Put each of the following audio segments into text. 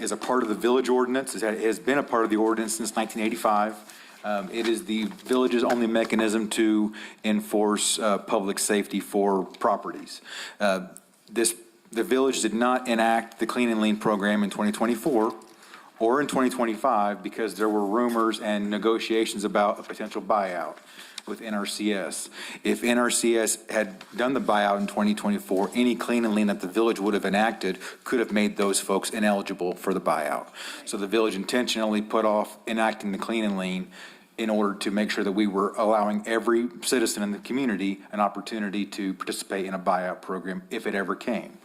is a part of the village ordinance. It has been a part of the ordinance since 1985. It is the village's only mechanism to enforce public safety for properties. The village did not enact the Clean and Lean program in 2024 or in 2025 because there were rumors and negotiations about a potential buyout with NRCS. If NRCS had done the buyout in 2024, any Clean and Lean that the village would have enacted could have made those folks ineligible for the buyout. So the village intentionally put off enacting the Clean and Lean in order to make sure that we were allowing every citizen in the community an opportunity to participate in a buyout program if it ever came.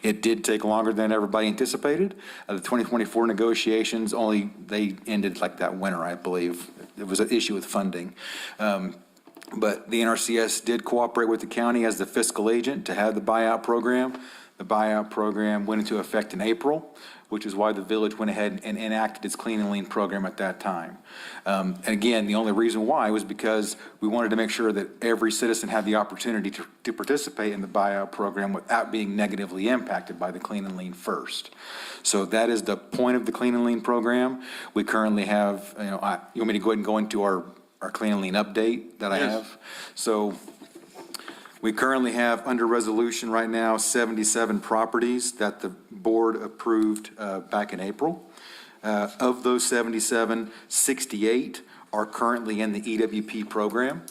It did take longer than everybody anticipated. The 2024 negotiations they ended like that winter, I believe. It was an issue with funding. But the NRCS did cooperate with the county as the fiscal agent to have the buyout program. The buyout program went into effect in April, which is why the village went ahead and enacted its Clean and Lean program at that time. And again, the only reason why was because we wanted to make sure that every citizen had the opportunity to participate in the buyout program without being negatively impacted by the Clean and Lean first. So that is the point of the Clean and Lean program. We currently have, you want me to go ahead and go into our Clean and Lean update that I have? So we currently have under resolution right now 77 properties that the board approved back in April. Of those 77, 68 are currently in the EWP program.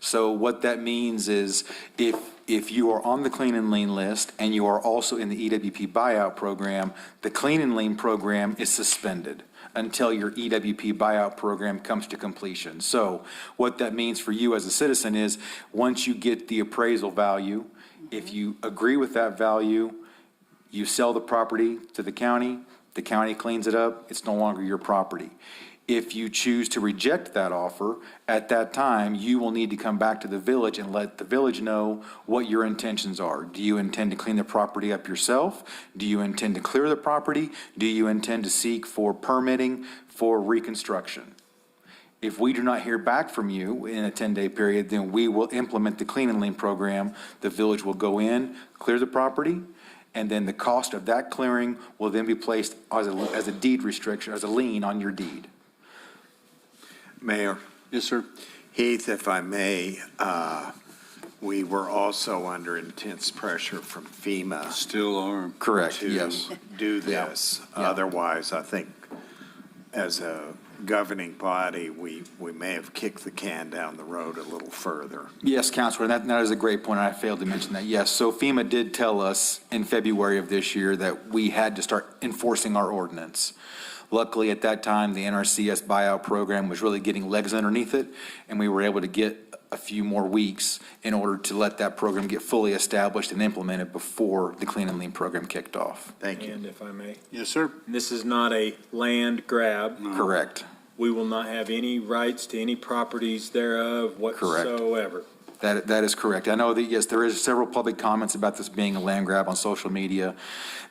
So what that means is if you are on the Clean and Lean list and you are also in the EWP buyout program, the Clean and Lean program is suspended until your EWP buyout program comes to completion. So what that means for you as a citizen is once you get the appraisal value, if you agree with that value, you sell the property to the county cleans it up, it's no longer your property. If you choose to reject that offer, at that time, you will need to come back to the village and let the village know what your intentions are. Do you intend to clean the property up yourself? Do you intend to clear the property? Do you intend to seek for permitting for reconstruction? If we do not hear back from you in a 10-day period, then we will implement the Clean and Lean program. The village will go in, clear the property, and then the cost of that clearing will then be placed as a deed restriction, as a lien on your deed. Mayor. Yes, sir. Heath, if I may, we were also under intense pressure from FEMA. Still are. Correct, to yes. do this. Yeah. Otherwise, I think as a governing body, we may have kicked the can down the road a little further. Yes, Counselor, that is a great point. I failed to mention that. Yes, so FEMA did tell us in February of this year that we had to start enforcing our ordinance. Luckily, at that time, the NRCS buyout program was really getting legs underneath it, and we were able to get a few more weeks in order to let that program get fully established and implemented before the Clean and Lean program kicked off. Thank you. And if I may, Yes, sir. this is not a land grab. Correct. We will not have any rights to any properties thereof whatsoever. That is correct. I know that, yes, there is several public comments about this being a land grab on social media.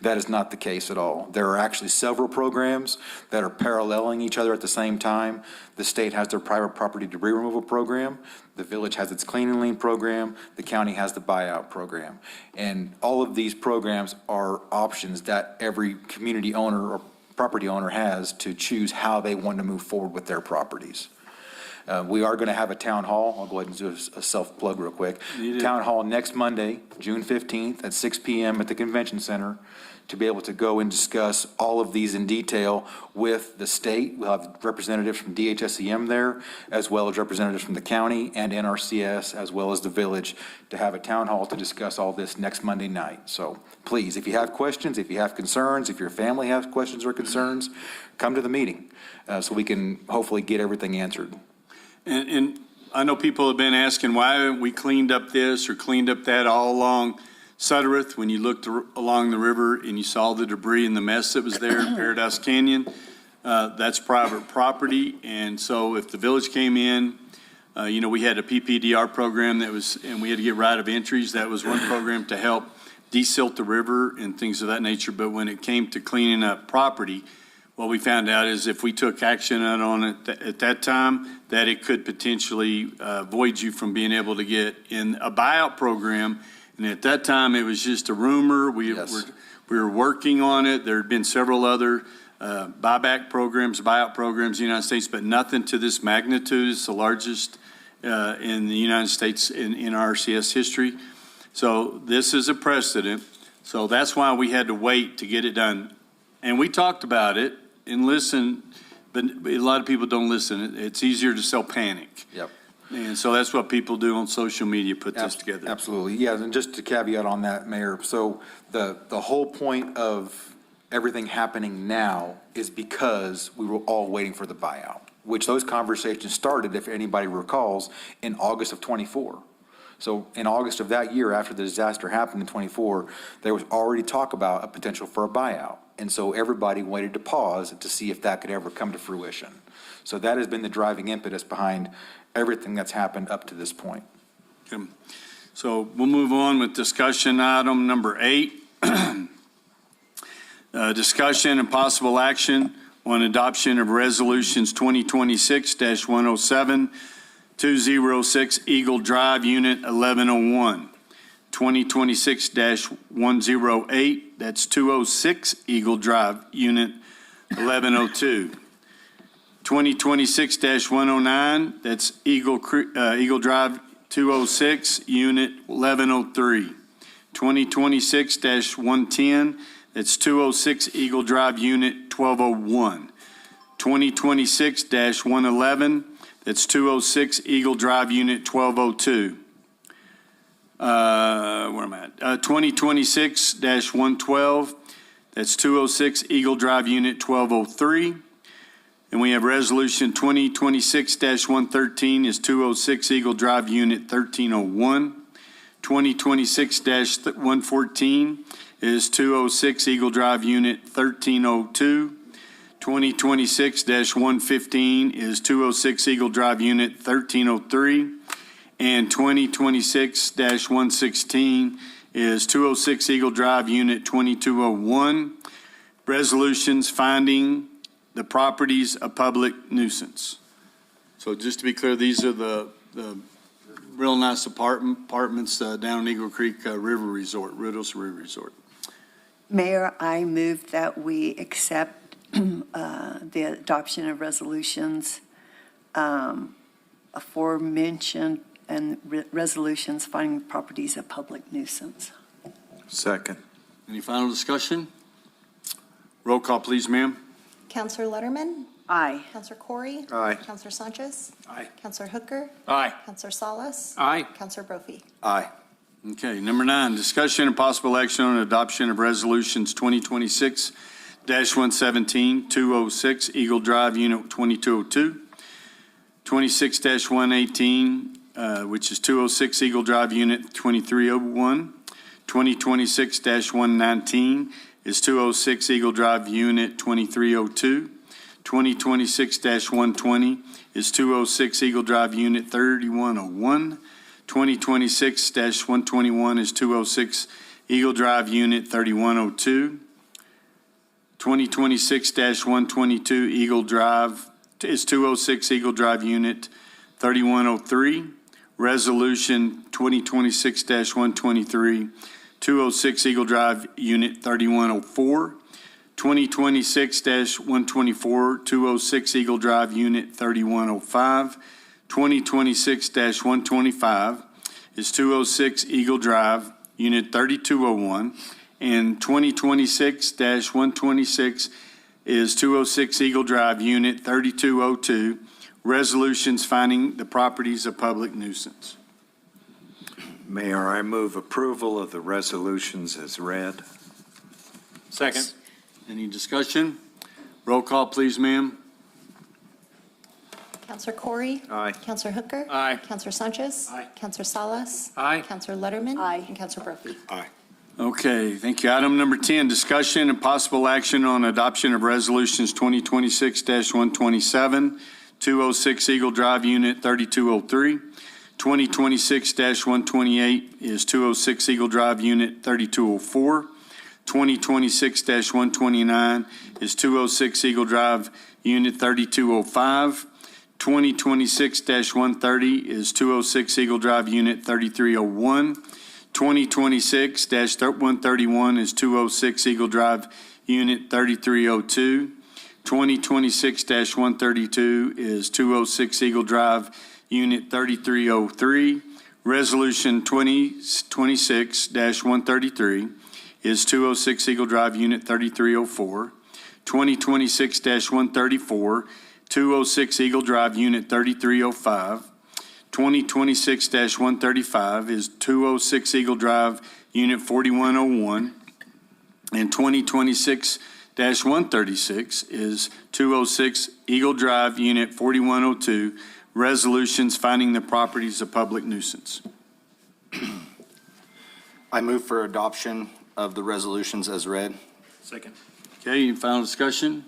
That is not the case at all. There are actually several programs that are paralleling each other at the same time. The state has their private property debris removal program. The village has its Clean and Lean program. The county has the buyout program. And all of these programs are options that every community owner or property owner has to choose how they want to move forward with their properties. We are going to have a town hall. I'll go ahead and do a self-plug real quick. Town hall next Monday, June 15th at 6 p.m. at the Convention Center to be able to go and discuss all of these in detail with the state. We'll have representatives from DHSEM there, as well as representatives from the county and NRCS, as well as the village, to have a town hall to discuss all this next Monday night. So please, if you have questions, if you have concerns, if your family has questions or concerns, come to the meeting so we can hopefully get everything answered. And I know people have been asking why we cleaned up this or cleaned up that all along Suttereth. When you looked along the river and you saw the debris and the mess that was there in Paradise Canyon, that's private property. And so if the village came in, we had a PPDR program and we had to get right of entries. That was one program to help desilt the river and things of that nature. But when it came to cleaning up property, what we found out is if we took action on it at that time, that it could potentially void you from being able to get in a buyout program. And at that time, it was just a rumor. We were working on it. There had been several other buyback programs, buyout programs in the United States, but nothing to this magnitude. It's the largest in the United States in RCS history. So this is a precedent. So that's why we had to wait to get it done. And we talked about it and listened, but a lot of people don't listen. It's easier to sell panic. Yep. And so that's what people do on social media, put this together. Absolutely, yeah, and just to caveat on that, Mayor, so the whole point of everything happening now is because we were all waiting for the buyout, which those conversations started, if anybody recalls, in August of '24. So in August of that year, after the disaster happened in '24, there was already talk about a potential for a buyout. And so everybody waited to pause to see if that could ever come to fruition. So that has been the driving impetus behind everything that's happened up to this point. Okay. So we'll move on with discussion item number 8. Discussion and possible action on adoption of resolutions 2026-107, 206 Eagle Drive, Unit 1101. 2026-108, that's 206 Eagle Drive, Unit 1102. 2026-109, that's Eagle Drive 206, Unit 1103. 2026-110, that's 206 Eagle Drive, Unit 1201. 2026-111, that's 206 Eagle Drive, Unit 1202. Where am I at? 2026-112, that's 206 Eagle Drive, Unit 1203. And we have resolution 2026-113 is 206 Eagle Drive, Unit 1301. 2026-114 is 206 Eagle Drive, Unit 1302. 2026-115 is 206 Eagle Drive, Unit 1303. And 2026-116 is 206 Eagle Drive, Unit 2201. Resolutions finding the properties a public nuisance. So just to be clear, these are the real nice apartments down Eagle Creek River Resort, Riddles River Resort. Mayor, I move that we accept the adoption of resolutions aforementioned and resolutions finding properties a public nuisance. Second. Any final discussion? Roll call, please, ma'am. Counselor Letterman? Aye. Counselor Corey? Aye. Counselor Sanchez? Aye. Counselor Hooker? Aye. Counselor Salas? Aye. Counselor Brophy? Aye. Okay, number 9, discussion and possible action on adoption of resolutions 2026-117, 206 Eagle Drive, Unit 2202, 26-118, which is 206 Eagle Drive, Unit 2301, 2026-119 is 206 Eagle Drive, Unit 2302, 2026-120 is 206 Eagle Drive, Unit 3101, 2026-121 is 206 Eagle Drive, Unit 3102. 2026-122 Eagle Drive is 206 Eagle Drive, Unit 3103. Resolution 2026-123, 206 Eagle Drive, Unit 3104. 2026-124, 206 Eagle Drive, Unit 3105. 2026-125 is 206 Eagle Drive, Unit 3201, and 2026-126 is 206 Eagle Drive, Unit 3202, resolutions finding the properties a public nuisance. Mayor, I move approval of the resolutions as read. Second. Any discussion? Roll call, please, ma'am. Counselor Corey? Aye. Counselor Hooker? Aye. Counselor Sanchez? Aye. Counselor Salas? Aye. Counselor Letterman? Aye. And Counselor Brophy? Aye. Okay, thank you. Item number 10, discussion and possible action on adoption of resolutions 2026-127, 206 Eagle Drive, Unit 3203. 2026-128 is 206 Eagle Drive, Unit 3204. 2026-129 is 206 Eagle Drive, Unit 3205. 2026-130 is 206 Eagle Drive, Unit 3301. 2026-131 is 206 Eagle Drive, Unit 3302. 2026-132 is 206 Eagle Drive, Unit 3303. Resolution 2026-133 is 206 Eagle Drive, Unit 3304. 2026-134, 206 Eagle Drive, Unit 3305. 2026-135 is 206 Eagle Drive, Unit 4101. And 2026-136 is 206 Eagle Drive, Unit 4102, resolutions finding the properties a public nuisance. I move for adoption of the resolutions as read. Second. Okay, any final discussion?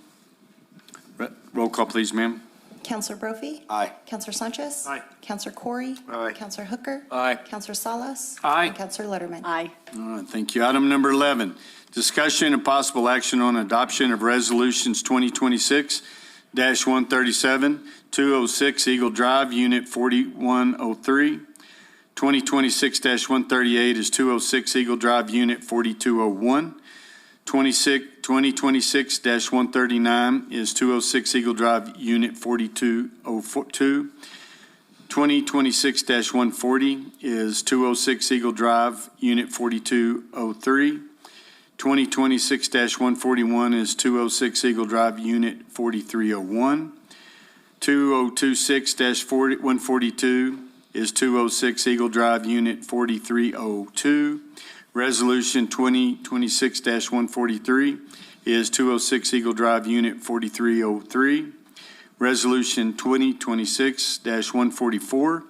Roll call, please, ma'am. Counselor Brophy? Aye. Counselor Sanchez? Aye. Counselor Corey? Aye. Counselor Hooker? Aye. Counselor Salas? Aye. And Counselor Letterman? Aye. All right, thank you. Item number 11, discussion and possible action on adoption of resolutions 2026-137, 206 Eagle Drive, Unit 4103. 2026-138 is 206 Eagle Drive, Unit 4201. 2026-139 is 206 Eagle Drive, Unit 4202. 2026-140 is 206 Eagle Drive, Unit 4203. 2026-141 is 206 Eagle Drive, Unit 4301. 2026-142 is 206 Eagle Drive, Unit 4302. Resolution 2026-143 is 206 Eagle Drive, Unit 4303. Resolution 2026-144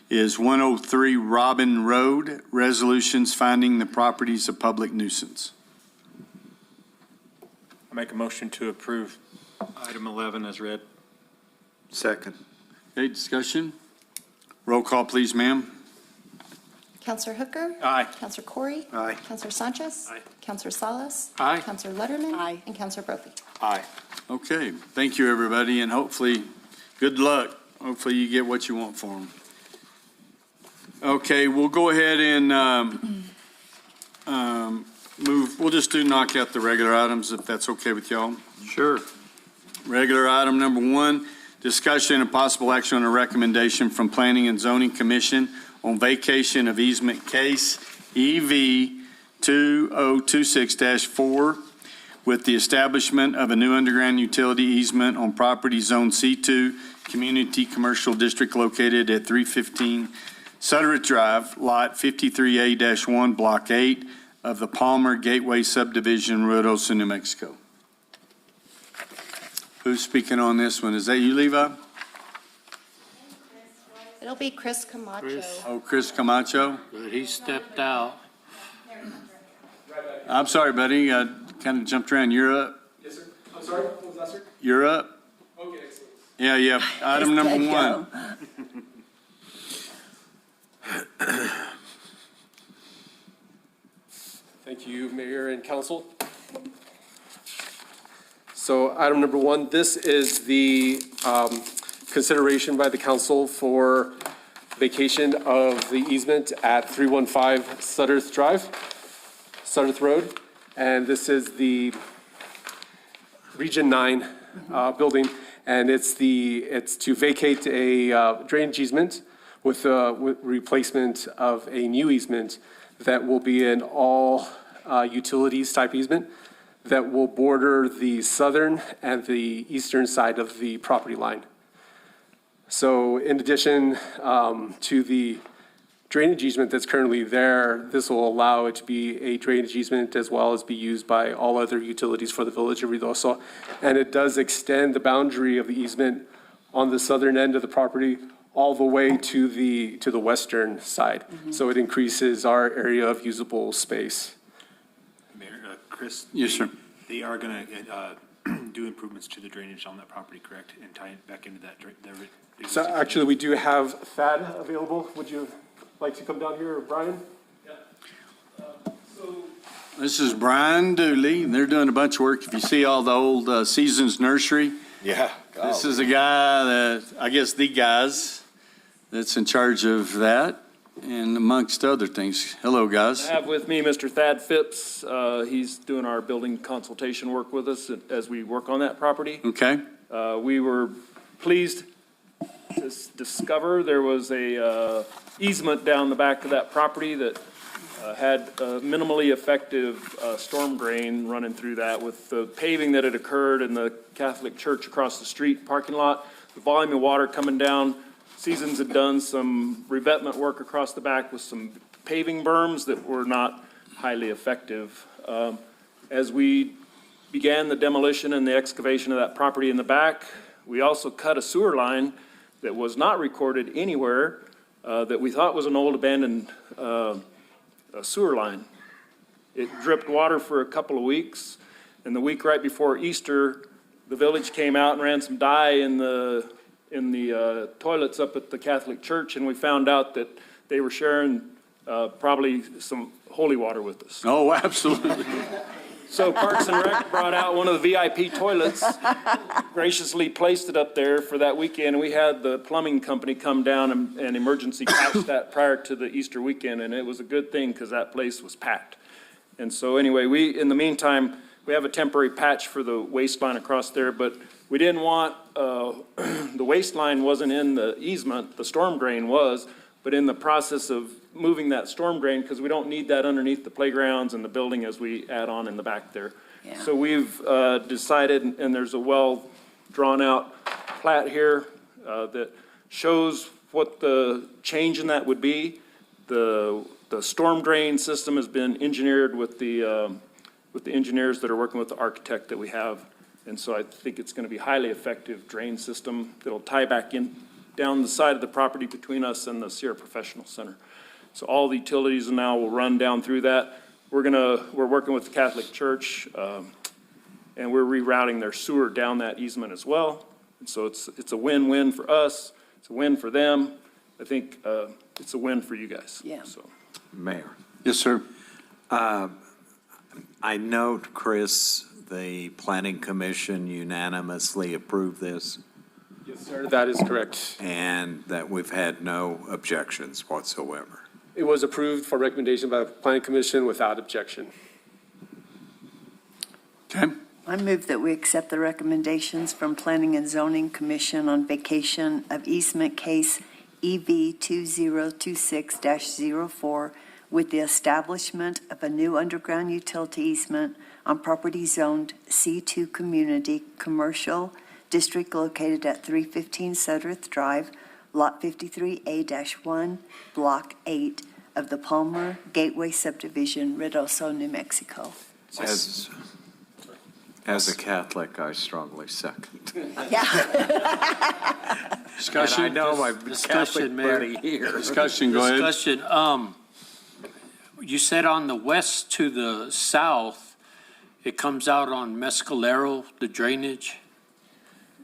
is 103 Robin Road, resolutions finding the properties a public nuisance. I make a motion to approve item 11 as read. Second. Okay, discussion? Roll call, please, ma'am. Counselor Hooker? Aye. Counselor Corey? Aye. Counselor Sanchez? Aye. Counselor Salas? Aye. Counselor Letterman? Aye. And Counselor Brophy? Aye. Okay, thank you, everybody, and hopefully, good luck. Hopefully you get what you want for them. Okay, we'll go ahead and move, we'll just knock out the regular items if that's okay with y'all. Sure. Regular item number 1, discussion and possible action on a recommendation from Planning and Zoning Commission on vacation of easement case EV 2026-4 with the establishment of a new underground utility easement on property zone C2, Community Commercial District located at 315 Suttereth Drive, Lot 53A-1, Block 8 of the Palmer Gateway Subdivision, Ruidoso, New Mexico. Who's speaking on this one? Is that you, Levi? It'll be Chris Camacho. Oh, Chris Camacho? But he stepped out. I'm sorry, buddy. I kind of jumped around. You're up. Yes, sir. I'm sorry, what was that, sir? You're up. Okay, excellent. Yeah. Item number Let 1. go. Thank you, Mayor and Council. So item number 1, this is the consideration by the council for vacation of the easement at 315 Suttereth Drive, Suttereth Road. And this is the Region 9 building, and it's to vacate a drainage easement with replacement of a new easement that will be an all utilities type easement that will border the southern and the eastern side of the property line. So in addition to the drainage easement that's currently there, this will allow it to be a drainage easement as well as be used by all other utilities for the village of Ruidoso. And it does extend the boundary of the easement on the southern end of the property all the way to the western side. So it increases our area of usable space. Mayor, Chris? Yes, sir. They are going to do improvements to the drainage on that property, correct? And tie it back into that. So actually, we do have Thad available. Would you like to come down here, or Brian? This is Brian Dooley, and they're doing a bunch of work. If you see all the old Seasons Nursery, Yeah. this is a guy that, I guess the guys that's in charge of that. And amongst other things, hello, guys. I have with me Mr. Thad Phipps. He's doing our building consultation work with us as we work on that property. Okay, We were pleased to discover there was a easement down the back of that property that had a minimally effective storm drain running through that with the paving that had occurred in the Catholic church across the street parking lot. The volume of water coming down. Seasons had done some revetment work across the back with some paving berms that were not highly effective. As we began the demolition and the excavation of that property in the back, we also cut a sewer line that was not recorded anywhere, that we thought was an old abandoned sewer line. It dripped water for a couple of weeks, and the week right before Easter, the village came out and ran some dye in the toilets up at the Catholic church, and we found out that they were sharing probably some holy water with us. oh, absolutely. So Parks and Rec brought out one of the VIP toilets, graciously placed it up there for that weekend. We had the plumbing company come down and emergency patch that prior to the Easter weekend, and it was a good thing because that place was packed. And so anyway, in the meantime, we have a temporary patch for the waste line across there, but we didn't want, the waste line wasn't in the easement, the storm drain was, but in the process of moving that storm drain, because we don't need that underneath the playgrounds and the building as we add on in the back there. Yeah. So we've decided, and there's a well-drawn-out plat here that shows what the change in that would be. The storm drain system has been engineered with the engineers that are working with the architect that we have. And so I think it's going to be a highly effective drain system that'll tie back in down the side of the property between us and the Sierra Professional Center. So all the utilities now will run down through that. We're working with the Catholic Church, and we're rerouting their sewer down that easement as well. And so it's a win-win for us. It's a win for them. I think it's a win for you guys. Yeah. So. Mayor. Yes, sir. I note, Chris, the Planning Commission unanimously approved this Yes, sir, that is correct. and that we've had no objections whatsoever. It was approved for recommendation by the Planning Commission without objection. Okay, I move that we accept the recommendations from Planning and Zoning Commission on vacation of easement case EV 2026-04 with the establishment of a new underground utility easement on property zoned C2 Community Commercial District located at 315 Sudworth Drive, Lot 53A-1, Block 8 of the Palmer Gateway Subdivision, Ruidoso, New Mexico. As a Catholic, I strongly second. Yeah. discussion? And I know my Catholic Discussion, Mayor. buddy here. Discussion, go ahead. Discussion, you said on the west to the south, it comes out on Mescalero, the drainage,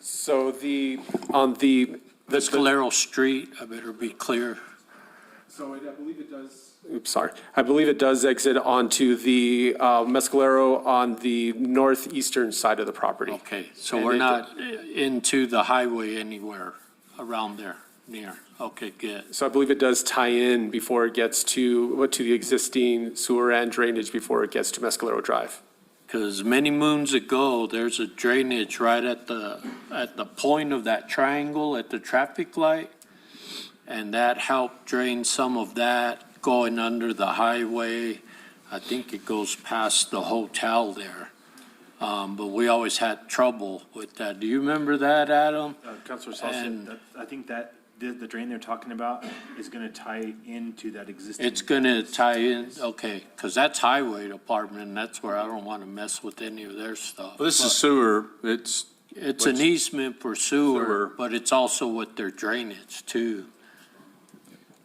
So on the Mescalero Street, I better be clear. So I believe it does. Oops, sorry. I believe it does exit onto the Mescalero on the northeastern side of the property. Okay, so And we're it- not into the highway anywhere around there, near. Okay, good. So I believe it does tie in before it gets to the existing sewer and drainage before it gets to Mescalero Drive. Because many moons ago, there's a drainage right at the point of that triangle at the traffic light. And that helped drain some of that going under the highway. I think it goes past the hotel there. But we always had trouble with that. Do you remember that, Adam? Councilor And- Salsa, I think that the drain they're talking about is going to tie into that existing. It's gonna tie in, okay, because that's highway department, and that's where I don't want to mess with any of their stuff. Well, this is sewer, It's an easement for Sewer. sewer, but it's also with their drainage too.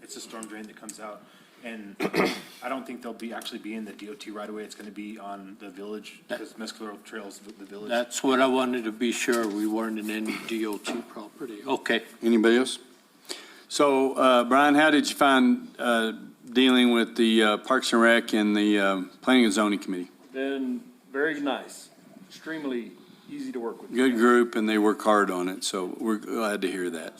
It's a storm drain that comes out, and I don't think they'll actually be in the DOT right away. It's going to be on the village, because Mescalero Trails, the village. That's what I wanted to be sure we weren't in any DOT property. Okay. anybody else? So, Brian, how did you find dealing with the Parks and Rec and the Planning and Zoning Committee? Been very nice, extremely easy to work with. Good group, and they work hard on it, so we're glad to hear that.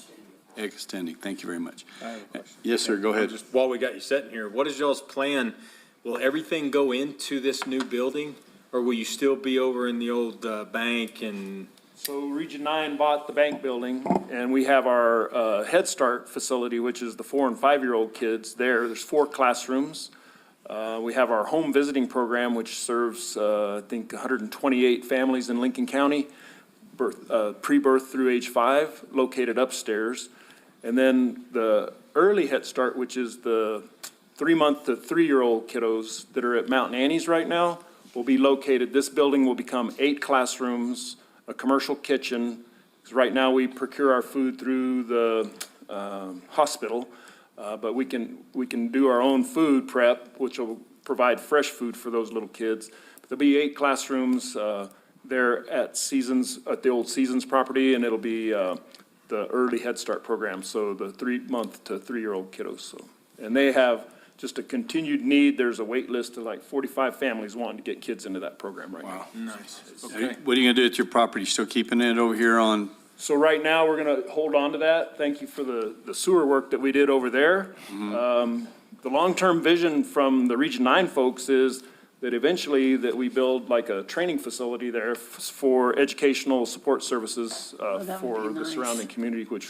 Outstanding. Thank you very much. I have a question. Yes, sir, go ahead. Just while we got you sitting here, what is y'all's plan? Will everything go into this new building, or will you still be over in the old bank and? So Region 9 bought the bank building, and we have our Head Start facility, which is the 4- and 5-year-old kids there. There's 4 classrooms. We have our home visiting program, which serves, I think, 128 families in Lincoln County, pre-birth through age 5, located upstairs. And then the early Head Start, which is the 3-month to 3-year-old kiddos that are at Mountain Annie's right now, will be located, this building will become 8 classrooms, a commercial kitchen. 'Cause right now, we procure our food through the hospital, but we can do our own food prep, which will provide fresh food for those little kids. There'll be 8 classrooms there at the old Seasons property, and it'll be the early Head Start program, so the 3-month to 3-year-old kiddos. So, and they have just a continued need. There's a wait list of like 45 families wanting to get kids into that program right now. Nice. What are you going to do with your property? Still keeping it over here on? So right now, we're going to hold on to that. Thank you for the sewer work that we did over there. The long-term vision from the Region 9 folks is that eventually that we build like a training facility there for educational support services that would for be the nice. surrounding community, which,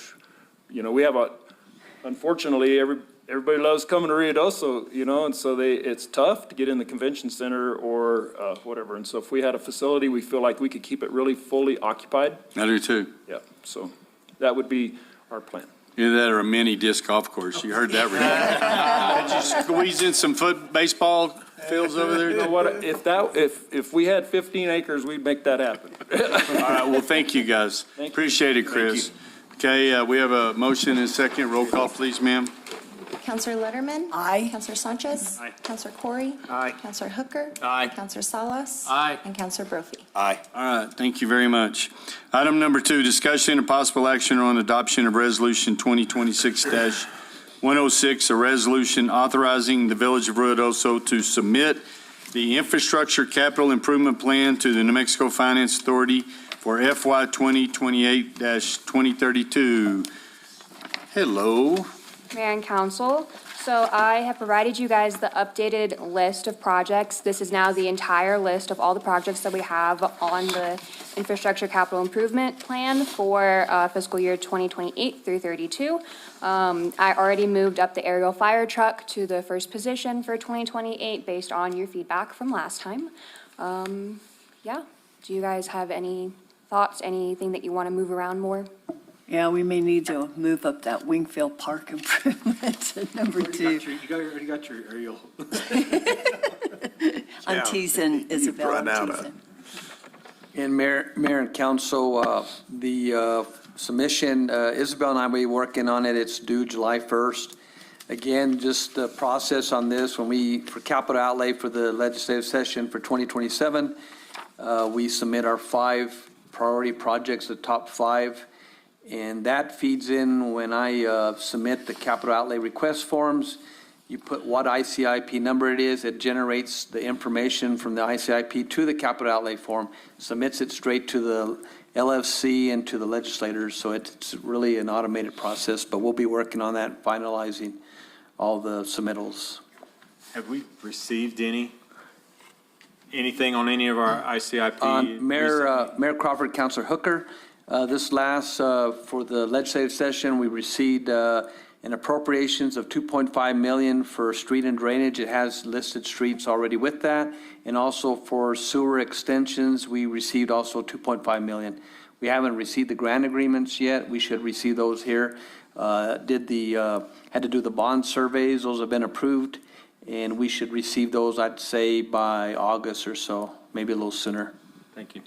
we have unfortunately, everybody loves coming to Ruidoso, and so it's tough to get in the convention center or whatever. And so if we had a facility, we feel like we could keep it really fully occupied. I do too. Yeah, so that would be our plan. Either that or a mini disc golf course. You heard that, Renee? Did you squeeze in some baseball fields over there? You know what, if we had 15 acres, we'd make that happen. All right, well, thank you, guys. Thank you. Appreciate it, Chris. Okay, we have a motion and a second. Roll call, please, ma'am. Counselor Letterman? Aye. Counselor Sanchez? Counselor Corey? Counselor Hooker? Aye. Counselor Salas? Aye. And Counselor Brophy? Aye. All right, thank you very much. Item number 2, discussion and possible action on adoption of Resolution 2026-106, a resolution authorizing the Village of Ruidoso to submit the Infrastructure Capital Improvement Plan to the New Mexico Finance Authority for FY 2028-2032. Hello. Mayor and Council. So I have provided you guys the updated list of projects. This is now the entire list of all the projects that we have on the Infrastructure Capital Improvement Plan for fiscal year 2028 through 32. I already moved up the aerial fire truck to the first position for 2028 based on your feedback from last time. Yeah, do you guys have any thoughts, anything that you want to move around more? Yeah, we may need to move up that Wingfield Park improvement to number 2. You already got your aerial. I'm Yeah, teasing, you've Isabel, run out I'm of- teasing. And Mayor and Council, the submission, Isabel and I will be working on it. It's due July 1st. Again, just the process on this, for capital outlay for the legislative session for 2027, we submit our 5 priority projects, the top 5. And that feeds in when I submit the capital outlay request forms. You put what ICIP number it is, it generates the information from the ICIP to the capital outlay form, submits it straight to the LFC and to the legislators. So it's really an automated process, but we'll be working on that, finalizing all the submittals. Have we received anything on any of our ICIP? Mayor Crawford, Councilor Hooker, this last, for the legislative session, we received an appropriations of $2.5 million for street and drainage. It has listed streets already with that. And also for sewer extensions, we received also $2.5 million. We haven't received the grant agreements yet. We should receive those here. Had to do the bond surveys. Those have been approved. And we should receive those, I'd say, by August or so, maybe a little sooner. Thank you.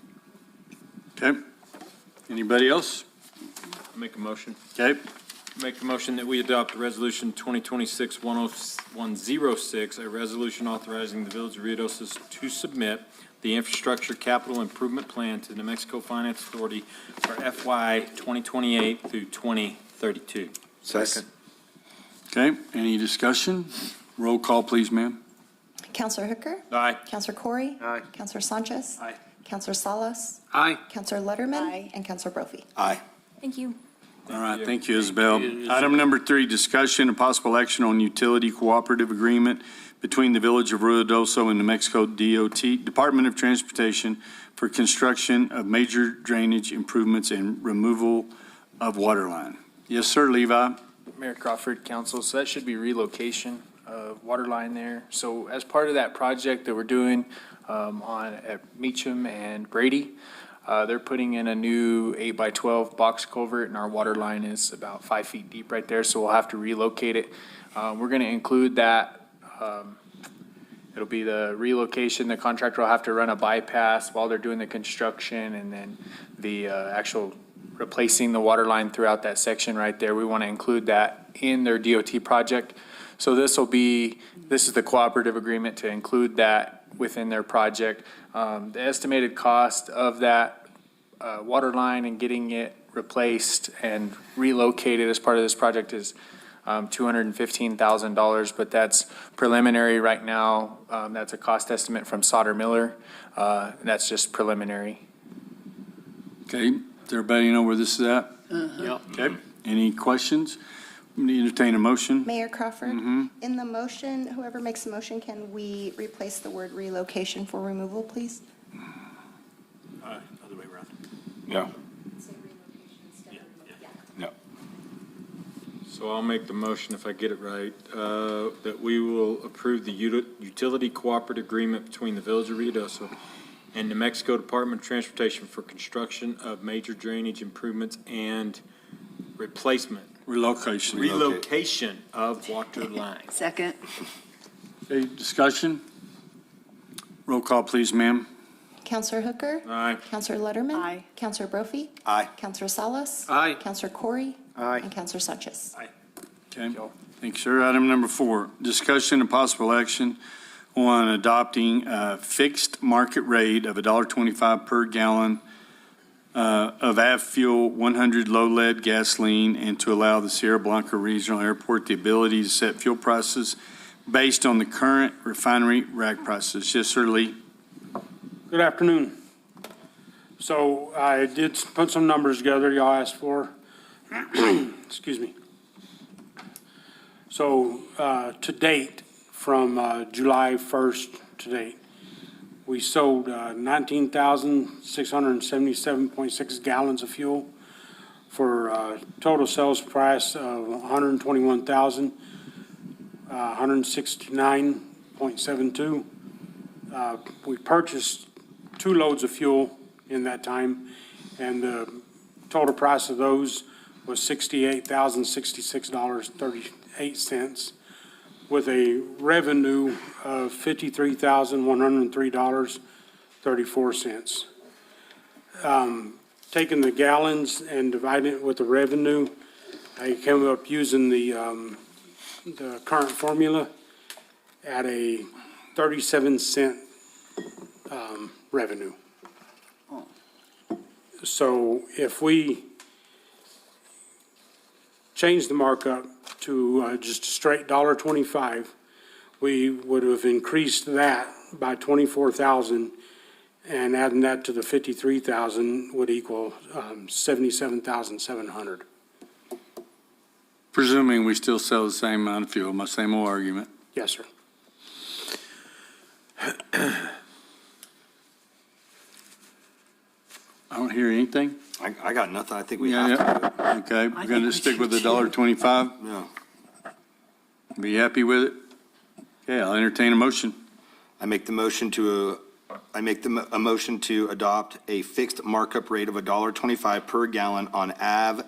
Okay. Anybody else? Make a motion. Okay. Make a motion that we adopt Resolution 2026-106, a resolution authorizing the Village of Ruidoso to submit the Infrastructure Capital Improvement Plan to the New Mexico Finance Authority for FY 2028 through 2032. Second. Okay, any discussion? Roll call, please, ma'am. Counselor Hooker? Aye. Counselor Corey? Aye. Counselor Sanchez? Aye. Counselor Salas? Aye. Counselor Letterman? Aye. And Counselor Brophy? Aye. Thank you. All right, thank you, Isabel. Item number 3, discussion and possible action on utility cooperative agreement between the Village of Ruidoso and New Mexico DOT, Department of Transportation, for construction of major drainage improvements and removal of water line. Yes, sir, Levi? Mayor Crawford, council, so that should be relocation of water line there. So as part of that project that we're doing at Meacham and Brady, they're putting in a new 8x12 box culvert, and our water line is about 5 feet deep right there, so we'll have to relocate it. We're going to include that. It'll be the relocation. The contractor will have to run a bypass while they're doing the construction, and then the actual replacing the water line throughout that section right there. We want to include that in their DOT project. So this is the cooperative agreement to include that within their project. The estimated cost of that water line and getting it replaced and relocated as part of this project is $215,000, but that's preliminary right now. That's a cost estimate from Sauter Miller. That's just preliminary. Okay, does everybody know where this is at? Yep. Okay, any questions? Entertain a motion? Mayor Crawford, in the motion, whoever makes the motion, can we replace the word relocation for removal, please? Other way around. No. No. So I'll make the motion, if I get it right, that we will approve the utility cooperative agreement between the Village of Ruidoso and New Mexico Department of Transportation for construction of major drainage improvements and relocation of water lines. Second. Okay, discussion? Roll call, please, ma'am. Counselor Hooker? Aye. Counselor Letterman? Aye. Counselor Brophy? Aye. Counselor Salas? Aye. Counselor Corey? Aye. And Counselor Sanchez? Okay, thank you, sir. Item number 4, discussion and possible action on adopting a fixed market rate of $1.25 per gallon of AV fuel 100 low lead gasoline, and to allow the Sierra Blanca Regional Airport the ability to set fuel prices based on the current refinery rack prices. Yes, sir, Lee? Good afternoon. So I did put some numbers together y'all asked for. Excuse me. So to date, from July 1st to date, we sold 19,677.6 gallons of fuel for a total sales price of $121,169.72. We purchased 2 loads of fuel in that time, and the total price of those was $68,066.38, with a revenue of $53,103.34. Taking the gallons and dividing it with the revenue, I came up using the current formula at a 37-cent revenue. So if we change the markup to just a straight $1.25, we would have increased that by 24,000, and adding that to the 53,000 would equal 77,700. Presuming we still sell the same amount of fuel, my same old argument. Yes, sir. I don't hear anything. I got nothing. I think we Yeah, have to. yeah. Okay, we're going to stick with the $1.25. Yeah. Be happy with it? Okay, I'll entertain a motion. I make the motion to, a motion to adopt a fixed markup rate of $1.25 per gallon on AV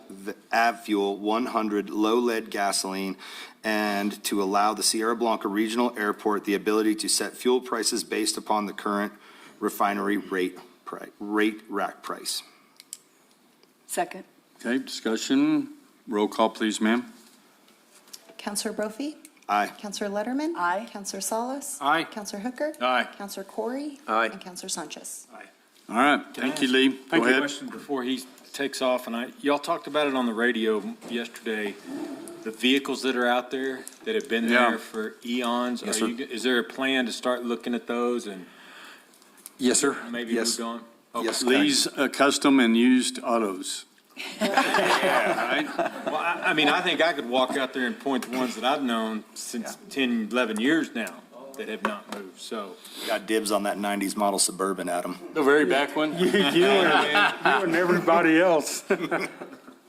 fuel 100 low lead gasoline, and to allow the Sierra Blanca Regional Airport the ability to set fuel prices based upon the current refinery rate rack price. Second. Okay, discussion. Roll call, please, ma'am. Counselor Brophy? Aye. Counselor Letterman? Aye. Counselor Salas? Aye. Counselor Hooker? Aye. Counselor Corey? Aye. And Counselor Sanchez? All right, thank you, Lee. Go ahead. Question before he takes off, and y'all talked about it on the radio yesterday, the vehicles that are out there that have been Yeah. there for eons. Yes, Are sir. is there a plan to start looking at those and Yes, sir. maybe Yes. moved on? Okay. Yes. Lee's custom and used autos. Well, I mean, I think I could walk out there and point the ones that I've known since 10, 11 years now that have not moved, so. Got dibs on that 90s model Suburban, Adam. The very back one? You and everybody else.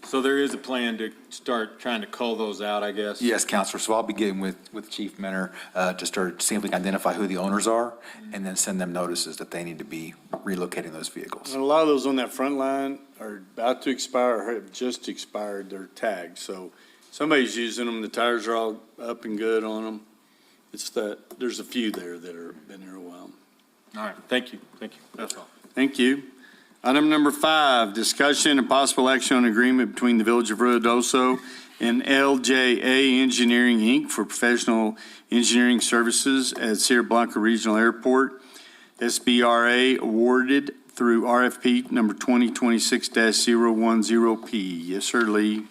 So there is a plan to start trying to cull those out, I guess? Yes, Counselor, so I'll be getting with Chief Mentor to start seeing if we can identify who the owners are and then send them notices that they need to be relocating those vehicles. And a lot of those on that front line are about to expire or have just expired their tags. So somebody's using them, the tires are all up and good on them. It's that, there's a few there that are been there a while. All right, thank you, that's all. Thank you. Item number 5, discussion and possible action on agreement between the Village of Ruidoso and LJA Engineering, Inc. for professional engineering services at Sierra Blanca Regional Airport. SBRA awarded through RFP number 2026-010P. Yes, sir, Lee.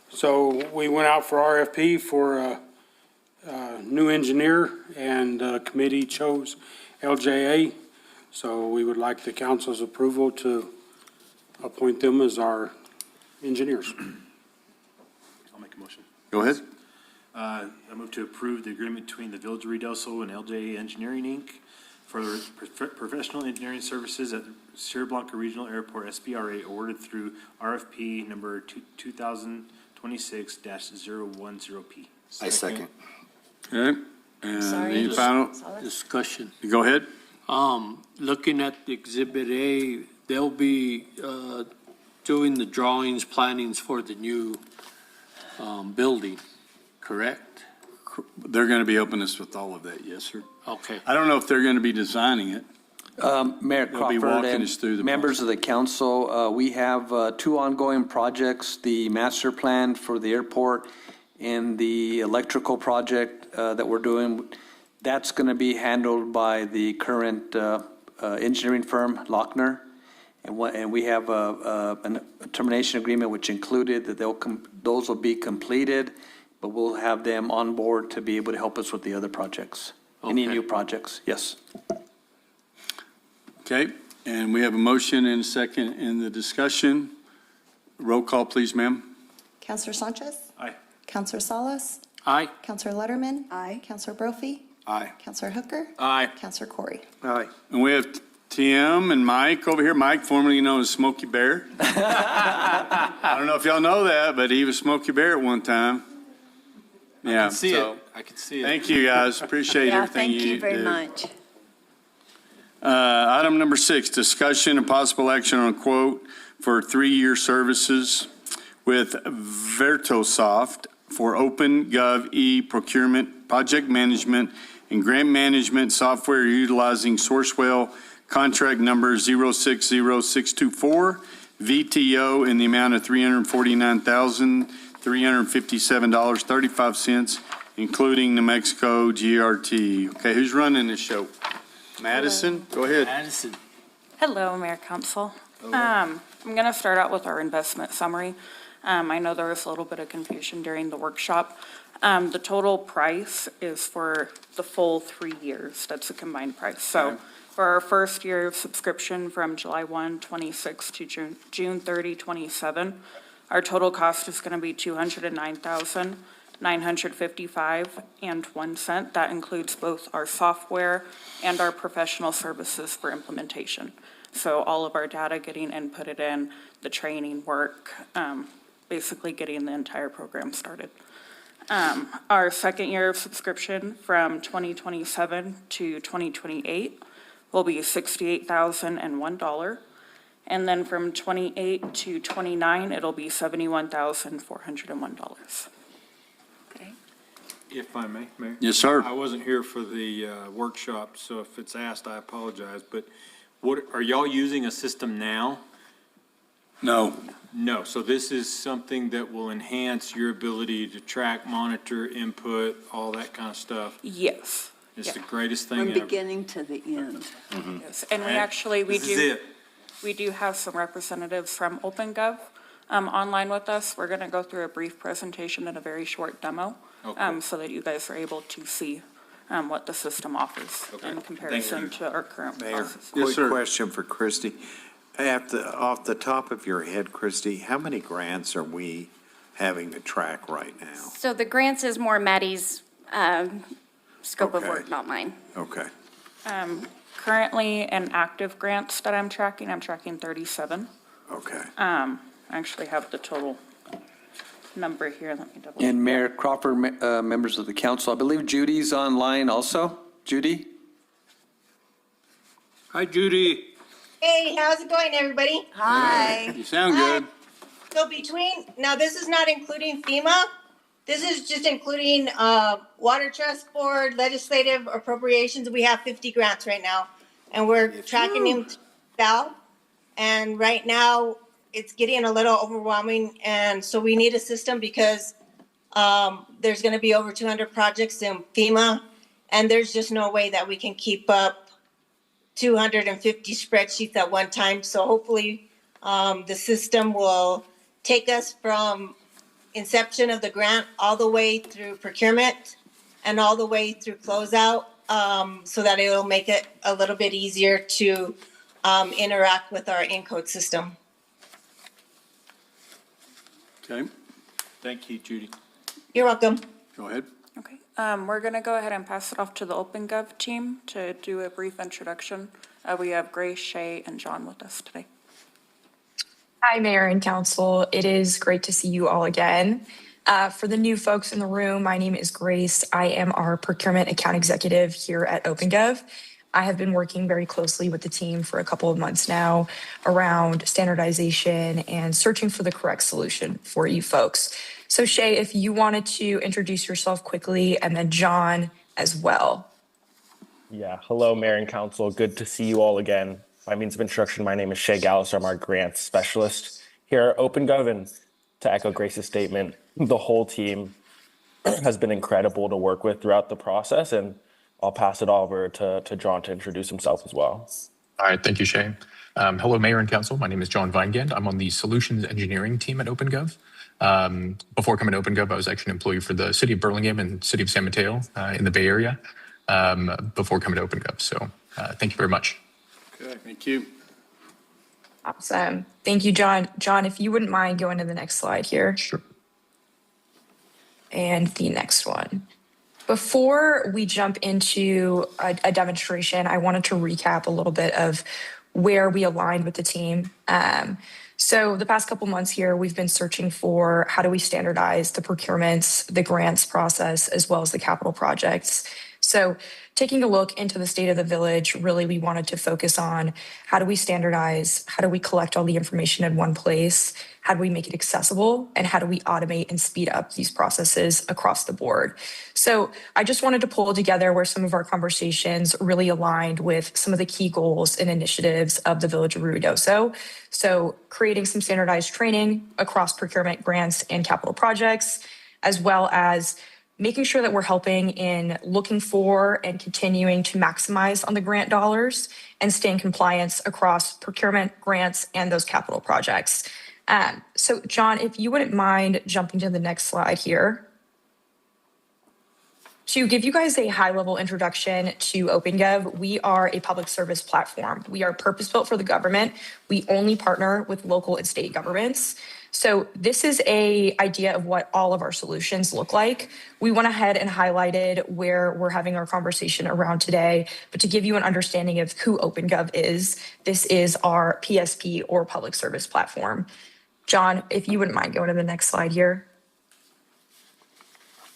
So we went out for RFP for a new engineer, and the committee chose LJA. So we would like the council's approval to appoint them as our engineers. I'll make a motion. Go ahead. I move to approve the agreement between the Village of Ruidoso and LJ Engineering, Inc. for professional engineering services at Sierra Blanca Regional Airport, SBRA, awarded through RFP number 2026-010P. I second. Okay. Any final Discussion. Go ahead. Looking at the Exhibit A, they'll be doing the drawings, plannings for the new building, correct? They're going to be helping us with all of that, yes, sir. Okay. I don't know if they're going to be designing it. Mayor They'll be Crawford walking us through and the members of the council, we have 2 ongoing projects, the master plan for the airport and the electrical project that we're doing. That's going to be handled by the current engineering firm, Lochner. And we have a termination agreement which included that those will be completed, but we'll have them on board to be able to help us with the other projects. Any Okay. new projects, yes. Okay, and we have a motion and a second in the discussion. Roll call, please, ma'am. Counselor Sanchez? Aye. Counselor Salas? Aye. Counselor Letterman? Aye. Counselor Brophy? Aye. Counselor Hooker? Aye. Counselor Corey? Aye. And we have Tim and Mike over here. Mike, formerly known as Smokey Bear. I don't know if y'all know that, but he was Smokey Bear at one time. Yeah, See so, it, I can see it. thank you, guys. Appreciate Yeah, everything thank you very do. much. Item number 6, discussion and possible action on a quote for 3-year services with Vertosoft for OpenGov e-procurement, project management, and grant management software utilizing Sourcewell contract number 060624, VTO in the amount of $349,357.35, including New Mexico GRT. Okay, who's running this show? Madison, go ahead. Addison. Hello, Mayor Council. I'm going to start out with our investment summary. I know there was a little bit of confusion during the workshop. The total price is for the full 3 years. That's a combined price. So for our first year of subscription from July 1, 26 to June 30, 27, our total cost is going to be $209,955.01. That includes both our software and our professional services for implementation. So all of our data getting inputted in, the training work, basically getting the entire program started. Our second year of subscription from 2027 to 2028 will be $68,001. And then from 28 to 29, it'll be $71,401. If I may, Mayor? Yes, sir. I wasn't here for the workshop, so if it's asked, I apologize, but what, are y'all using a system now? No. No, so this is something that will enhance your ability to track, monitor, input, all that kind of stuff. Yes. It's Yeah. the greatest thing From ever. beginning to the end. Yes. And we Right. actually, we This is do, it. we do have some representatives from OpenGov online with us. We're going to go through a brief presentation and a very short demo Okay. so that you guys are able to see what the system offers Okay. in comparison to our current Mayor, process. Yes, quick sir. question for Christie. Off the top of your head, Christie, how many grants are we having to track right now? So the grants is more Maddie's scope of Okay. work, not mine. Okay. Currently, in active grants that I'm tracking 37. Okay. I actually have the total number here, let me double. And Mayor Crawford, members of the council, I believe Judy's online also. Judy? Hi, Judy. Hey, how's it going, everybody? Hi. You sound good. So now this is not including FEMA. This is just including Water Trust Board, legislative appropriations. We have 50 grants right now, and we're tracking them through Val. And right now, it's getting a little overwhelming, and so we need a system because there's going to be over 200 projects in FEMA, and there's just no way that we can keep up 250 spreadsheets at one time. So hopefully, the system will take us from inception of the grant all the way through procurement and all the way through closeout, so that it'll make it a little bit easier to interact with our Encode system. Okay, Thank you, Judy. You're welcome. go ahead. Okay, we're gonna go ahead and pass it off to the OpenGov team to do a brief introduction. We have Grace, Shay, and John with us today. Hi, Mayor and Council. It is great to see you all again. For the new folks in the room, my name is Grace. I am our procurement account executive here at OpenGov. I have been working very closely with the team for a couple of months now around standardization and searching for the correct solution for you folks. So Shay, if you wanted to introduce yourself quickly, and then John as well. Yeah, hello, Mayor and Council. Good to see you all again. By means of introduction, my name is Shay Gallis. I'm our grants specialist here at OpenGov. And to echo Grace's statement, the whole team has been incredible to work with throughout the process. And I'll pass it over to John to introduce himself as well. All right, thank you, Shay. Hello, Mayor and Council. My name is John Weingand. I'm on the Solutions Engineering team at OpenGov. Before coming to OpenGov, I was actually an employee for the City of Burlingame and City of San Mateo in the Bay Area before coming to OpenGov. So thank you very much. Okay, thank you. Awesome. Thank you, John. John, if you wouldn't mind going to the next slide here. Sure. And the next one. Before we jump into a demonstration, I wanted to recap a little bit of where we aligned with the team. So the past couple months here, we've been searching for how do we standardize the procurements, the grants process, as well as the capital projects. So taking a look into the state of the village, really we wanted to focus on how do we standardize, how do we collect all the information in one place, how do we make it accessible, and how do we automate and speed up these processes across the board. So I just wanted to pull together where some of our conversations really aligned with some of the key goals and initiatives of the Village of Ruidoso. So creating some standardized training across procurement, grants, and capital projects, as well as making sure that we're helping in looking for and continuing to maximize on the grant dollars and stay in compliance across procurement, grants, and those capital projects. So John, if you wouldn't mind jumping to the next slide here. To give you guys a high-level introduction to OpenGov, we are a public service platform. We are purpose-built for the government. We only partner with local and state governments. So this is an idea of what all of our solutions look like. We went ahead and highlighted where we're having our conversation around today, but to give you an understanding of who OpenGov is, this is our PSP or public service platform. John, if you wouldn't mind going to the next slide here.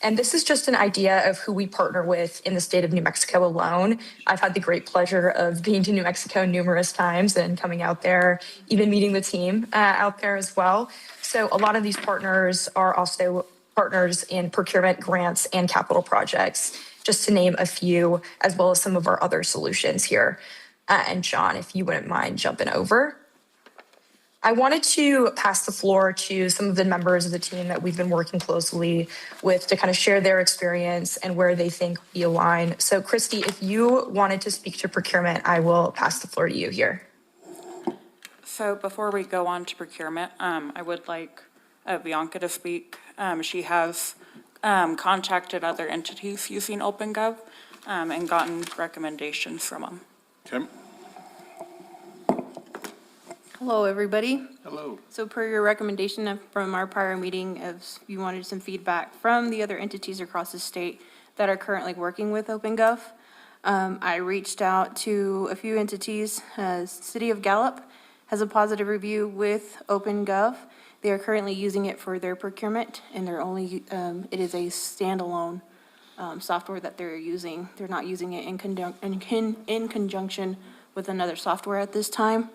And this is just an idea of who we partner with in the state of New Mexico alone. I've had the great pleasure of being to New Mexico numerous times and coming out there, even meeting the team out there as well. So a lot of these partners are also partners in procurement, grants, and capital projects, just to name a few, as well as some of our other solutions here. And John, if you wouldn't mind jumping over. I wanted to pass the floor to some of the members of the team that we've been working closely with to kind of share their experience and where they think we align. So Christy, if you wanted to speak to procurement, I will pass the floor to you here. So before we go on to procurement, I would like Bianca to speak. She has contacted other entities using OpenGov and gotten recommendations from them. Okay. Hello, everybody. Hello. So per your recommendation from our prior meeting, of you wanted some feedback from the other entities across the state that are currently working with OpenGov. I reached out to a few entities. City of Gallup has a positive review with OpenGov. They are currently using it for their procurement, and they're only, it is a standalone software that they're using. They're not using it in conjunction with another software at this time.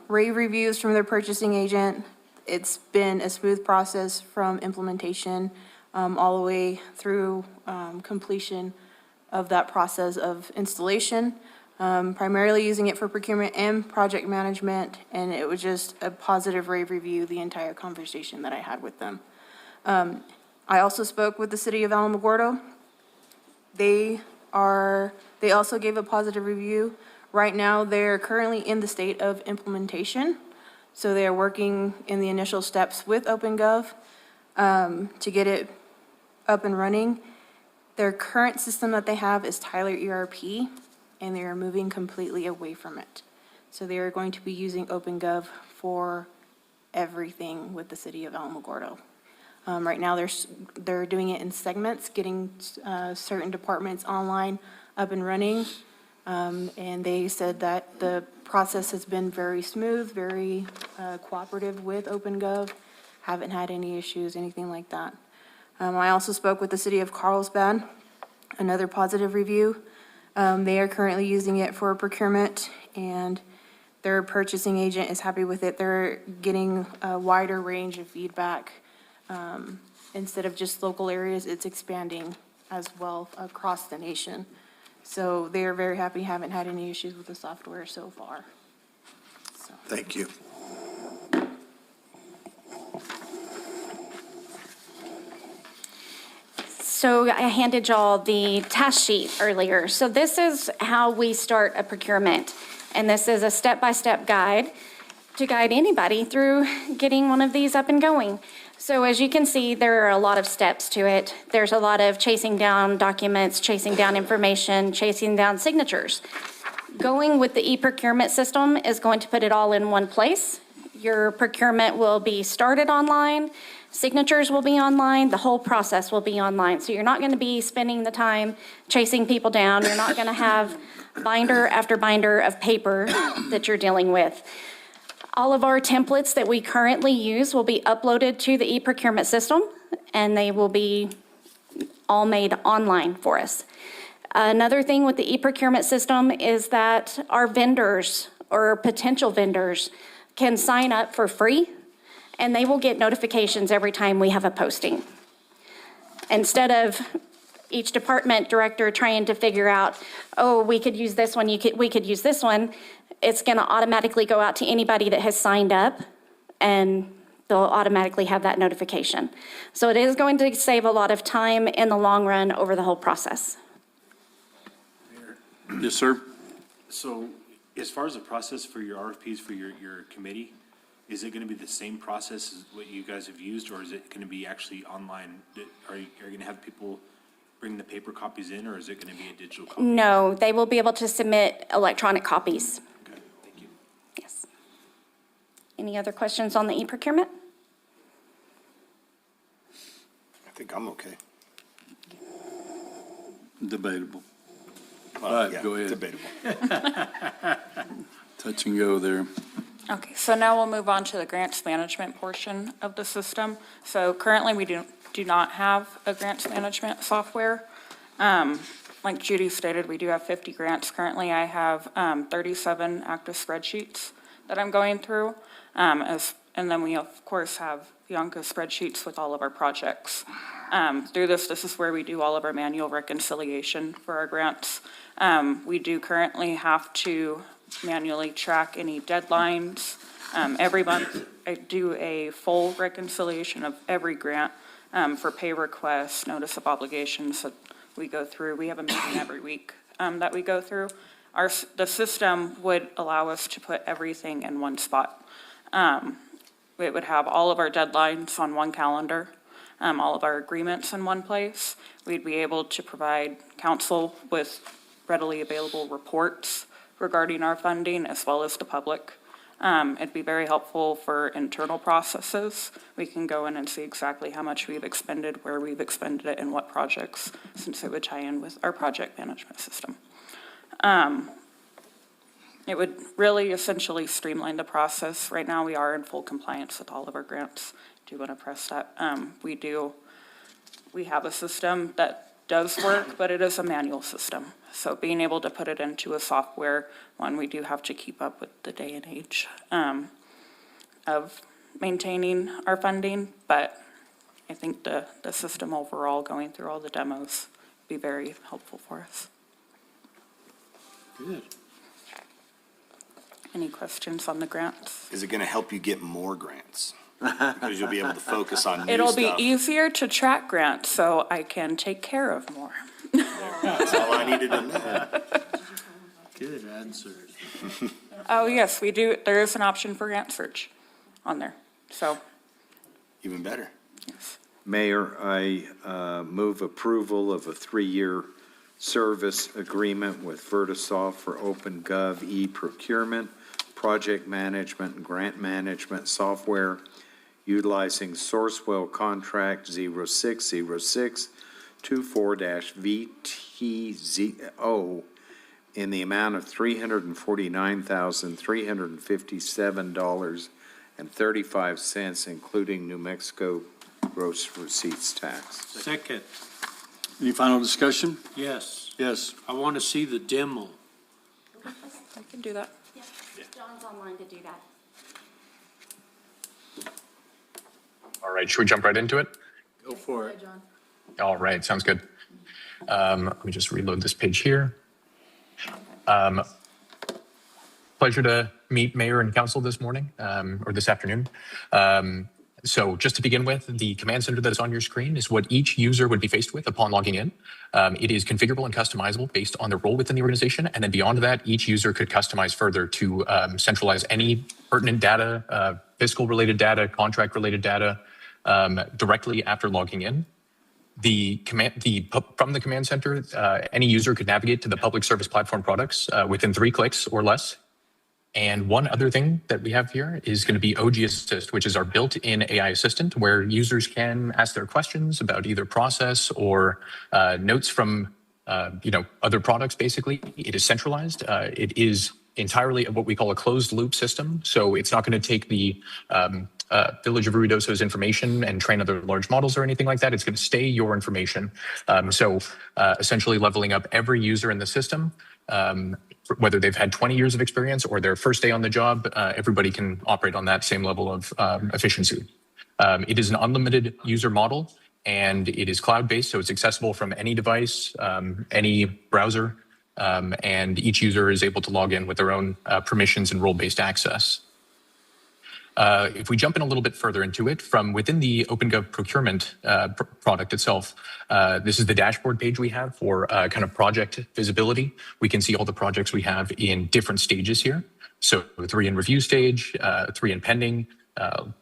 Rave reviews from their purchasing agent. It's been a smooth process from implementation all the way through completion of that process of installation. Primarily using it for procurement and project management, and it was just a positive rave review the entire conversation that I had with them. I also spoke with the city of Alamogordo. They also gave a positive review. Right now, they're currently in the state of implementation. So they are working in the initial steps with OpenGov to get it up and running. Their current system that they have is Tyler ERP, and they are moving completely away from it. So they are going to be using OpenGov for everything with the city of Alamogordo. Right now, they're doing it in segments, getting certain departments online, up and running. And they said that the process has been very smooth, very cooperative with OpenGov, haven't had any issues, anything like that. I also spoke with the city of Carlsbad, another positive review. They are currently using it for procurement, and their purchasing agent is happy with it. They're getting a wider range of feedback. Instead of just local areas, it's expanding as well across the nation. So they are very happy, haven't had any issues with the software so far. Thank you. So I handed y'all the task sheet earlier. So this is how we start a procurement. And this is a step-by-step guide to guide anybody through getting one of these up and going. So as you can see, there are a lot of steps to it. There's a lot of chasing down documents, chasing down information, chasing down signatures. Going with the e-procurement system is going to put it all in one place. Your procurement will be started online, signatures will be online, the whole process will be online. So you're not going to be spending the time chasing people down. You're not going to have binder after binder of paper that you're dealing with. All of our templates that we currently use will be uploaded to the e-procurement system, and they will be all made online for us. Another thing with the e-procurement system is that our vendors or potential vendors can sign up for free, and they will get notifications every time we have a posting. Instead of each department director trying to figure out, oh, we could use this one, we could use this one, it's going to automatically go out to anybody that has signed up, and they'll automatically have that notification. So it is going to save a lot of time in the long run over the whole process. Yes, sir. So as far as the process for your RFPs for your committee, is it going to be the same process as what you guys have used, or is it going to be actually online? Are you going to have people bring the paper copies in, or is it going to be a digital copy? No, they will be able to submit electronic copies. Okay, thank you. Yes. Any other questions on the e-procurement? I think I'm okay. Debatable. All right, Yeah, go ahead. Debatable. Touch and go there. Okay, so now we'll move on to the grants management portion of the system. So currently, we do not have a grants management software. Like Judy stated, we do have 50 grants. Currently, I have 37 active spreadsheets that I'm going through. And then we, of course, have Bianca spreadsheets with all of our projects. Through this is where we do all of our manual reconciliation for our grants. We do currently have to manually track any deadlines. Every month, I do a full reconciliation of every grant for pay requests, notice of obligations that we go through. We have a meeting every week that we go through. The system would allow us to put everything in one spot. It would have all of our deadlines on one calendar, all of our agreements in one place. We'd be able to provide council with readily available reports regarding our funding, as well as the public. It'd be very helpful for internal processes. We can go in and see exactly how much we've expended, where we've expended it, and what projects, since it would tie in with our project management system. It would really essentially streamline the process. Right now, we are in full compliance with all of our grants. Do want to press that. We have a system that does work, but it is a manual system. So being able to put it into a software, one, we do have to keep up with the day and age of maintaining our funding, but I think the system overall, going through all the demos, be very helpful for us. Good. Any questions on the grants? Is it going to help you get more grants? Because you'll be able to focus on new It'll stuff. be easier to track grants, so I can take care of more. That's all I needed to know. Good answers. Oh, yes, we do. There is an option for grant search on there, so. Even better. Mayor, I move approval of a 3-year service agreement with Vertisoft for OpenGov e-procurement, project management, and grant management software utilizing Sourcewell Contract 060624-VTZO in the amount of $349,357.35, including New Mexico gross receipts tax. Second, Any final discussion? yes. Yes. I want to see the demo. I can do that. John's online to do that. All right, should we jump right into it? Go for it. All right, sounds good. Let me just reload this page here. Pleasure to meet Mayor and Council this morning, or this afternoon. So just to begin with, the command center that's on your screen is what each user would be faced with upon logging in. It is configurable and customizable based on their role within the organization. And then beyond that, each user could customize further to centralize any pertinent data, fiscal related data, contract related data, directly after logging in. From the command center, any user could navigate to the public service platform products within 3 clicks or less. And one other thing that we have here is going to be OG Assist, which is our built-in AI assistant, where users can ask their questions about either process or notes from other products. Basically, it is centralized. It is entirely what we call a closed loop system. So it's not going to take the Village of Ruidoso's information and train other large models or anything like that. It's going to stay your information. Essentially leveling up every user in the system, whether they've had 20 years of experience or their first day on the job, everybody can operate on that same level of efficiency. It is an unlimited user model, and it is cloud-based, so it's accessible from any device, any browser, and each user is able to log in with their own permissions and role-based access. If we jump in a little bit further into it, from within the OpenGov procurement product itself, this is the dashboard page we have for kind of project visibility. We can see all the projects we have in different stages here. So 3 in review stage, 3 in pending,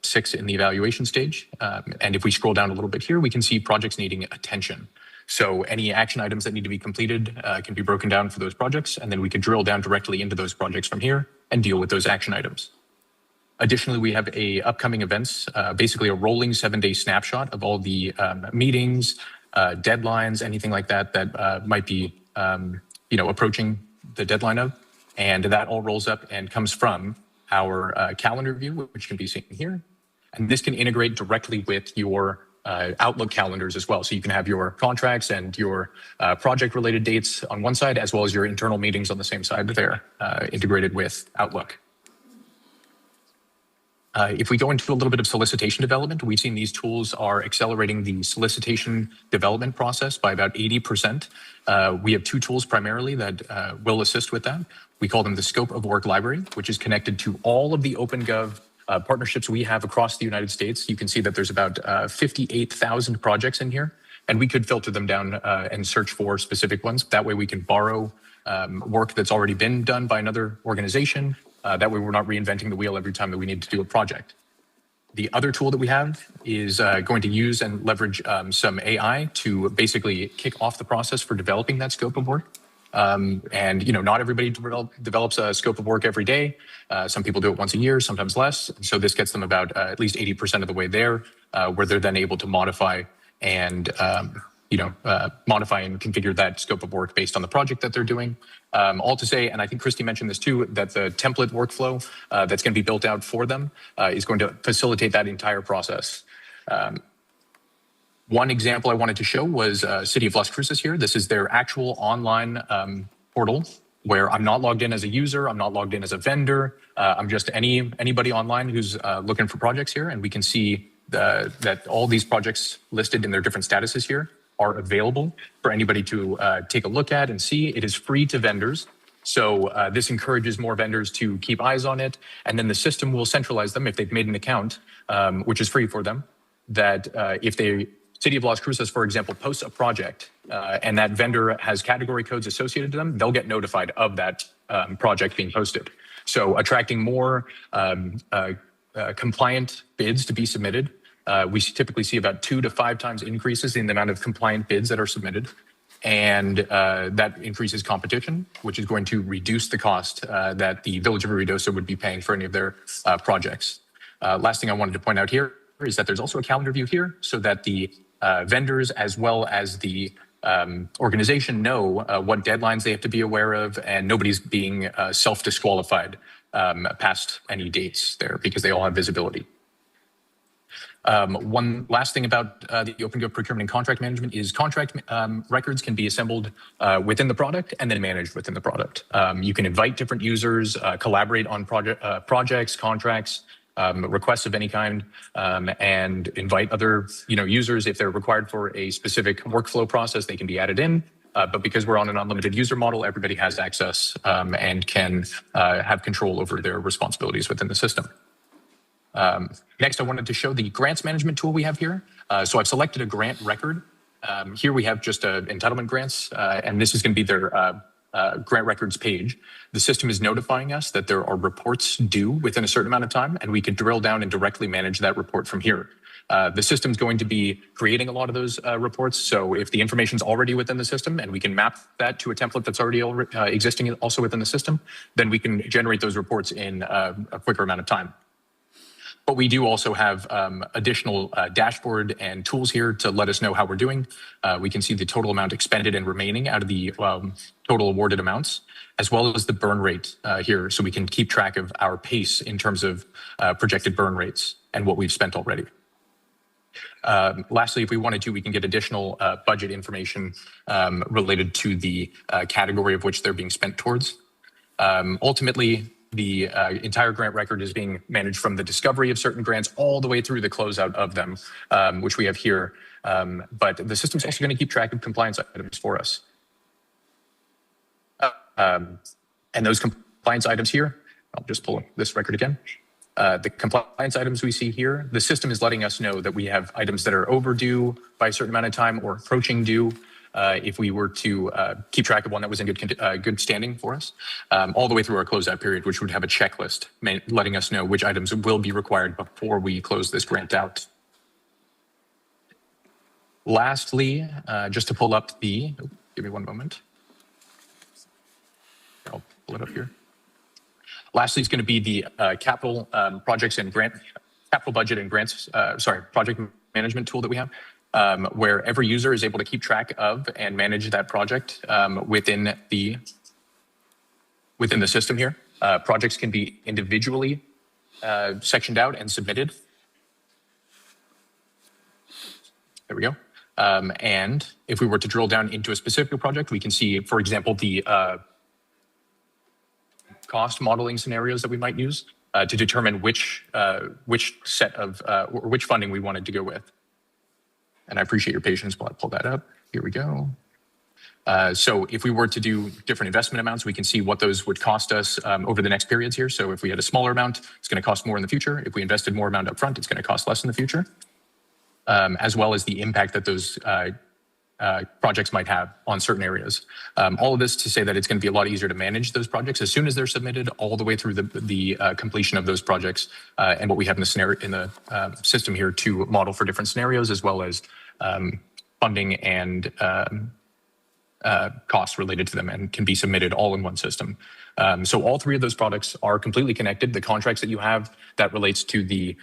6 in the evaluation stage. And if we scroll down a little bit here, we can see projects needing attention. So any action items that need to be completed can be broken down for those projects, and then we can drill down directly into those projects from here and deal with those action items. Additionally, we have upcoming events, basically a rolling 7-day snapshot of all the meetings, deadlines, anything like that might be approaching the deadline of, and that all rolls up and comes from our calendar view, which can be seen here. And this can integrate directly with your Outlook calendars as well. So you can have your contracts and your project-related dates on one side, as well as your internal meetings on the same side there, integrated with Outlook. If we go into a little bit of solicitation development, we've seen these tools are accelerating the solicitation development process by about 80%. We have 2 tools primarily that will assist with that. We call them the Scope of Work Library, which is connected to all of the OpenGov partnerships we have across the United States. You can see that there's about 58,000 projects in here, and we could filter them down and search for specific ones. That way we can borrow work that's already been done by another organization. That way we're not reinventing the wheel every time that we need to do a project. The other tool that we have is going to use and leverage some AI to basically kick off the process for developing that scope of work. And, you know, not everybody develops a scope of work every day. Some people do it once a year, sometimes less. So this gets them about at least 80% of the way there, where they're then able to modify and, modify and configure that scope of work based on the project that they're doing. All to say, and I think Christy mentioned this too, that the template workflow that's going to be built out for them is going to facilitate that entire process. One example I wanted to show was City of Las Cruces here. This is their actual online portal where I'm not logged in as a user, I'm not logged in as a vendor. I'm just anybody online who's looking for projects here, and we can see that all these projects listed in their different statuses here are available for anybody to take a look at and see. It is free to vendors. So this encourages more vendors to keep eyes on it. And then the system will centralize them if they've made an account, which is free for them, that if they, City of Las Cruces, for example, posts a project and that vendor has category codes associated to them, they'll get notified of that project being posted. So attracting more compliant bids to be submitted. We typically see about 2 to 5 times increases in the amount of compliant bids that are submitted. And that increases competition, which is going to reduce the cost that the Village of Ruidoso would be paying for any of their projects. Last thing I wanted to point out here is that there's also a calendar view here so that the vendors as well as the organization know what deadlines they have to be aware of, and nobody's being self-disqualified past any dates there because they all have visibility. One last thing about the OpenGov procurement and contract management is contract records can be assembled within the product and then managed within the product. You can invite different users, collaborate on projects, contracts, requests of any kind, and invite other users if they're required for a specific workflow process. They can be added in. But because we're on an unlimited user model, everybody has access and can have control over their responsibilities within the system. Next, I wanted to show the grants management tool we have here. So I've selected a grant record. Here we have just entitlement grants, and this is going to be their grant records page. The system is notifying us that there are reports due within a certain amount of time, and we can drill down and directly manage that report from here. The system's going to be creating a lot of those reports. So if the information's already within the system and we can map that to a template that's already existing also within the system, then we can generate those reports in a quicker amount of time. But we do also have additional dashboard and tools here to let us know how we're doing. We can see the total amount expended and remaining out of the total awarded amounts, as well as the burn rate here. So we can keep track of our pace in terms of projected burn rates and what we've spent already. Lastly, if we wanted to, we can get additional budget information related to the category of which they're being spent towards. Ultimately, the entire grant record is being managed from the discovery of certain grants all the way through the closeout of them, which we have here. But the system's also going to keep track of compliance items for us. And those compliance items here, I'll just pull this record again. The compliance items we see here, the system is letting us know that we have items that are overdue by a certain amount of time or approaching due. If we were to keep track of one that was in good standing for us, all the way through our closeout period, which would have a checklist letting us know which items will be required before we close this grant out. Lastly, just to pull up the, give me one moment. I'll pull it up here. Lastly, it's going to be the capital projects and capital budget and grants, project management tool that we have. Where every user is able to keep track of and manage that project within the system here. Projects can be individually sectioned out and submitted. There we go. And if we were to drill down into a specific project, we can see, for example, the cost modeling scenarios that we might use to determine which set of or which funding we wanted to go with. And I appreciate your patience while I pull that up. Here we go. So if we were to do different investment amounts, we can see what those would cost us over the next periods here. So if we had a smaller amount, it's going to cost more in the future. If we invested more amount up front, it's going to cost less in the future, as well as the impact that those projects might have on certain areas. All of this to say that it's going to be a lot easier to manage those projects as soon as they're submitted, all the way through the completion of those projects, and what we have in the scenario in the system here to model for different scenarios, as well as funding and costs related to them and can be submitted all in one system. So all three of those products are completely connected. The contracts that you have that relates to the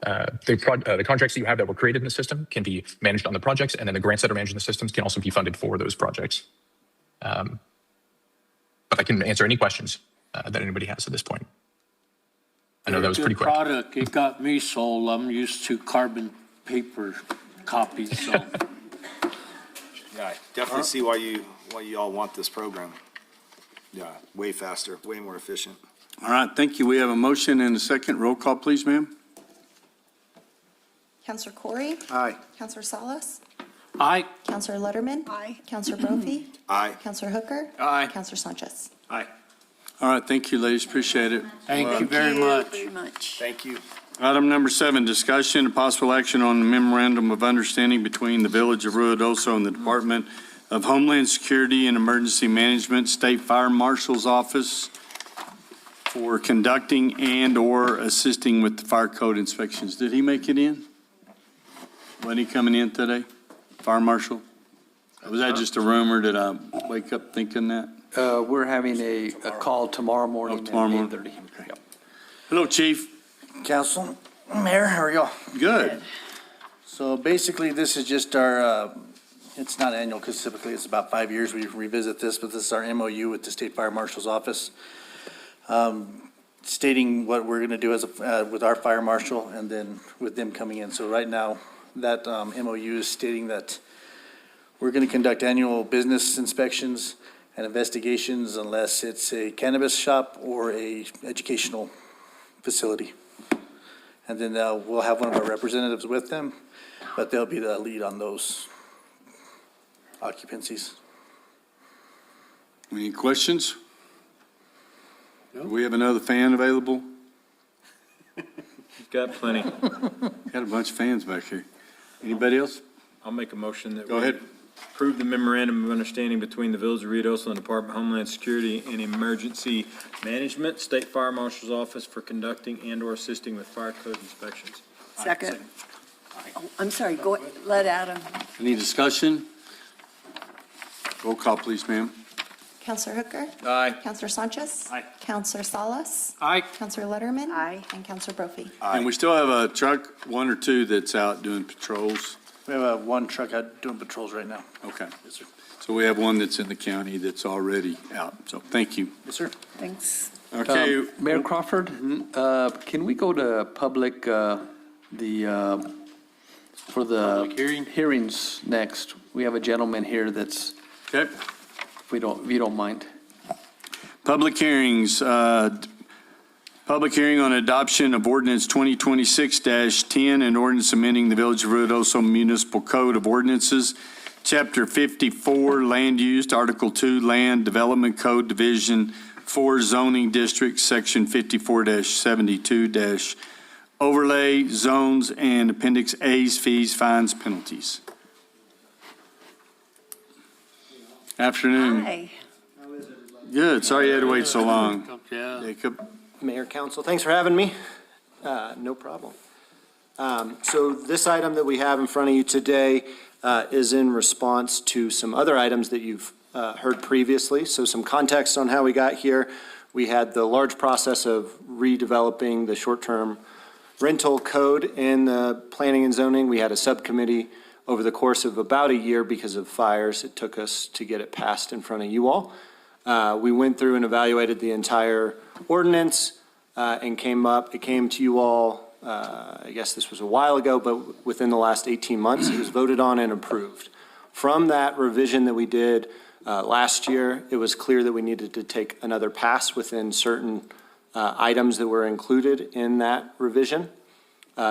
contracts that you have that were created in the system can be managed on the projects, and then the grants that are managed in the systems can also be funded for those projects. But I can answer any questions that anybody has at this point. I know that was pretty quick. Product, it got me sold. I'm used to carbon paper copies, so. Yeah, I definitely see why you all want this program. Yeah, way faster, way more efficient. All right, thank you. We have a motion and a second. Roll call, please, ma'am. Counselor Corey? Aye. Counselor Salas? Aye. Counselor Letterman? Aye. Counselor Brophy? Aye. Counselor Hooker? Aye. Counselor Sanchez? Aye. All right, thank you, ladies. Appreciate it. Thank you very much. Very much. Thank you. Item number 7, discussion and possible action on the memorandum of understanding between the Village of Ruidoso and the Department of Homeland Security and Emergency Management, State Fire Marshal's Office for conducting and/or assisting with the fire code inspections. Did he make it in? Wasn't he coming in today, Fire Marshal? Was that just a rumor? Did I wake up thinking that? We're having a call tomorrow morning at tomorrow morning. 8:30. Yep. Hello, Chief. Council, Mayor, how are y'all? Good. So basically, this is just our, it's not annual because typically it's about 5 years we revisit this, but this is our MOU with the State Fire Marshal's Office, stating what we're going to do as with our fire marshal and then with them coming in. So right now, that MOU is stating that we're going to conduct annual business inspections and investigations unless it's a cannabis shop or a educational facility. And then we'll have one of our representatives with them, but they'll be the lead on those occupancies. Any questions? Do we have another fan available? You've got plenty. Got a bunch of fans back here. Anybody else? I'll make a motion that Go we ahead. approve the memorandum of understanding between the Village of Ruidoso and the Department of Homeland Security and Emergency Management, State Fire Marshal's Office for conducting and/or assisting with fire code inspections. Second. Oh, I'm sorry, go, let Adam. Any discussion? Roll call, please, ma'am. Counselor Hooker? Aye. Counselor Sanchez? Aye. Counselor Salas? Aye. Counselor Letterman? Aye. And Counselor Brophy? And we still have a truck, 1 or 2, that's out doing patrols. We have one truck out doing patrols right now. Okay. Yes, sir. So we have one that's in the county that's already out. So thank you. Yes, sir. Thanks. Okay. Mayor Crawford, can we go to public, for the Public hearing? hearings next? We have a gentleman here that's, Okay. if you don't mind. Public hearings, public hearing on adoption of ordinance 2026-10 and ordinance amending the Village of Ruidoso Municipal Code of Ordinances, Chapter 54, Land Use, Article 2, Land Development Code, Division 4 Zoning District, Section 54-72- Overlay Zones and Appendix A's, Fees, Fines, Penalties. Afternoon. Hi. Good, sorry you had to wait so long. Yeah. Jacob? Mayor, Council, thanks for having me. No problem. So this item that we have in front of you today is in response to some other items that you've heard previously. So some context on how we got here. We had the large process of redeveloping the short-term rental code in the planning and zoning. We had a subcommittee over the course of about a year because of fires. It took us to get it passed in front of you all. We went through and evaluated the entire ordinance and it came to you all, I guess this was a while ago, but within the last 18 months, it was voted on and approved. From that revision that we did last year, it was clear that we needed to take another pass within certain items that were included in that revision.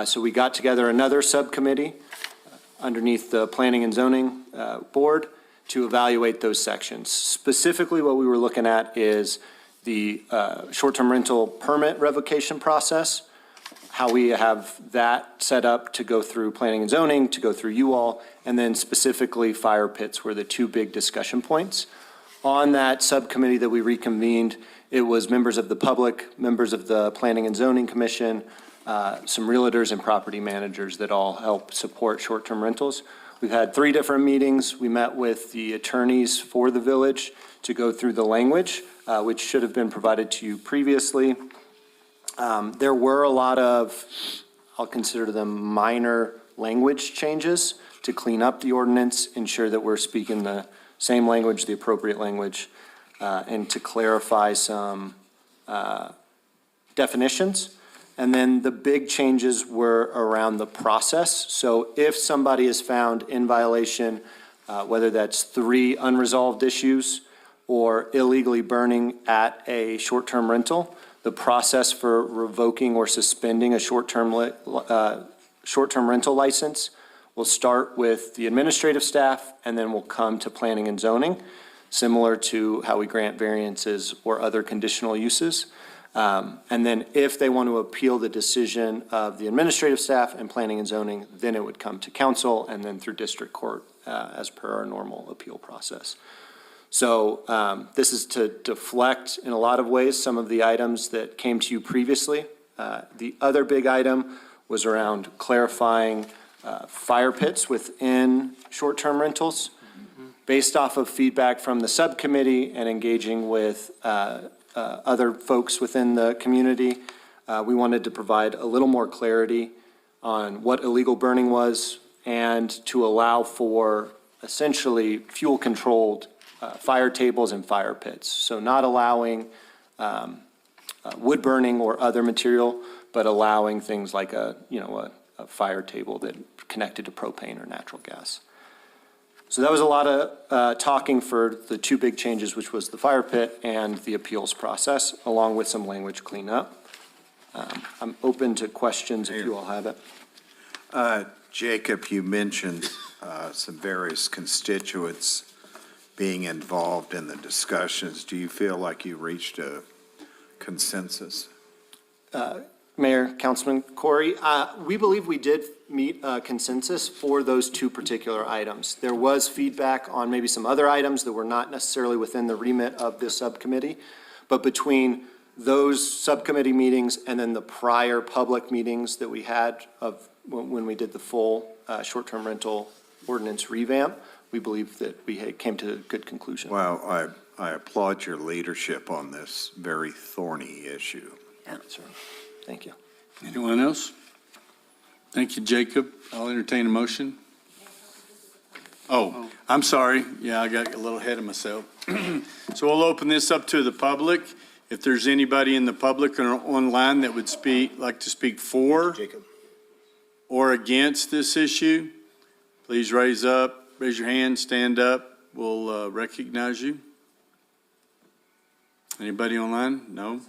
So we got together another subcommittee underneath the Planning and Zoning Board to evaluate those sections. Specifically, what we were looking at is the short-term rental permit revocation process, how we have that set up to go through planning and zoning, to go through you all, and then specifically fire pits were the two big discussion points. On that subcommittee that we reconvened, it was members of the public, members of the Planning and Zoning Commission, some realtors and property managers that all help support short-term rentals. We've had 3 different meetings. We met with the attorneys for the village to go through the language, which should have been provided to you previously. There were a lot of, I'll consider them minor language changes to clean up the ordinance, ensure that we're speaking the same language, the appropriate language, and to clarify some definitions. And then the big changes were around the process. So if somebody is found in violation, whether that's 3 unresolved issues or illegally burning at a short-term rental, the process for revoking or suspending a short-term rental license will start with the administrative staff and then will come to planning and zoning, similar to how we grant variances or other conditional uses. And then if they want to appeal the decision of the administrative staff and planning and zoning, then it would come to council and then through district court as per our normal appeal process. So this is to deflect in a lot of ways some of the items that came to you previously. The other big item was around clarifying fire pits within short-term rentals. Based off of feedback from the subcommittee and engaging with other folks within the community, we wanted to provide a little more clarity on what illegal burning was and to allow for essentially fuel-controlled fire tables and fire pits. So not allowing wood burning or other material, but allowing things like a fire table that connected to propane or natural gas. So that was a lot of talking for the 2 big changes, which was the fire pit and the appeals process, along with some language cleanup. I'm open to questions if you all have it. Jacob, you mentioned some various constituents being involved in the discussions. Do you feel like you reached a consensus? Mayor, Councilman Corey, we believe we did meet a consensus for those 2 particular items. There was feedback on maybe some other items that were not necessarily within the remit of this subcommittee, but between those subcommittee meetings and then the prior public meetings that we had of when we did the full short-term rental ordinance revamp, we believe that we came to a good conclusion. Well, I applaud your leadership on this very thorny issue. Yeah, sir. Thank you. Anyone else? Thank you, Jacob. I'll entertain a motion. Oh, I'm sorry. Yeah, I got a little ahead of myself. So we'll open this up to the public. If there's anybody in the public or online that would like to speak for or against this issue, please raise your hand, stand up. We'll recognize you. Anybody online? No?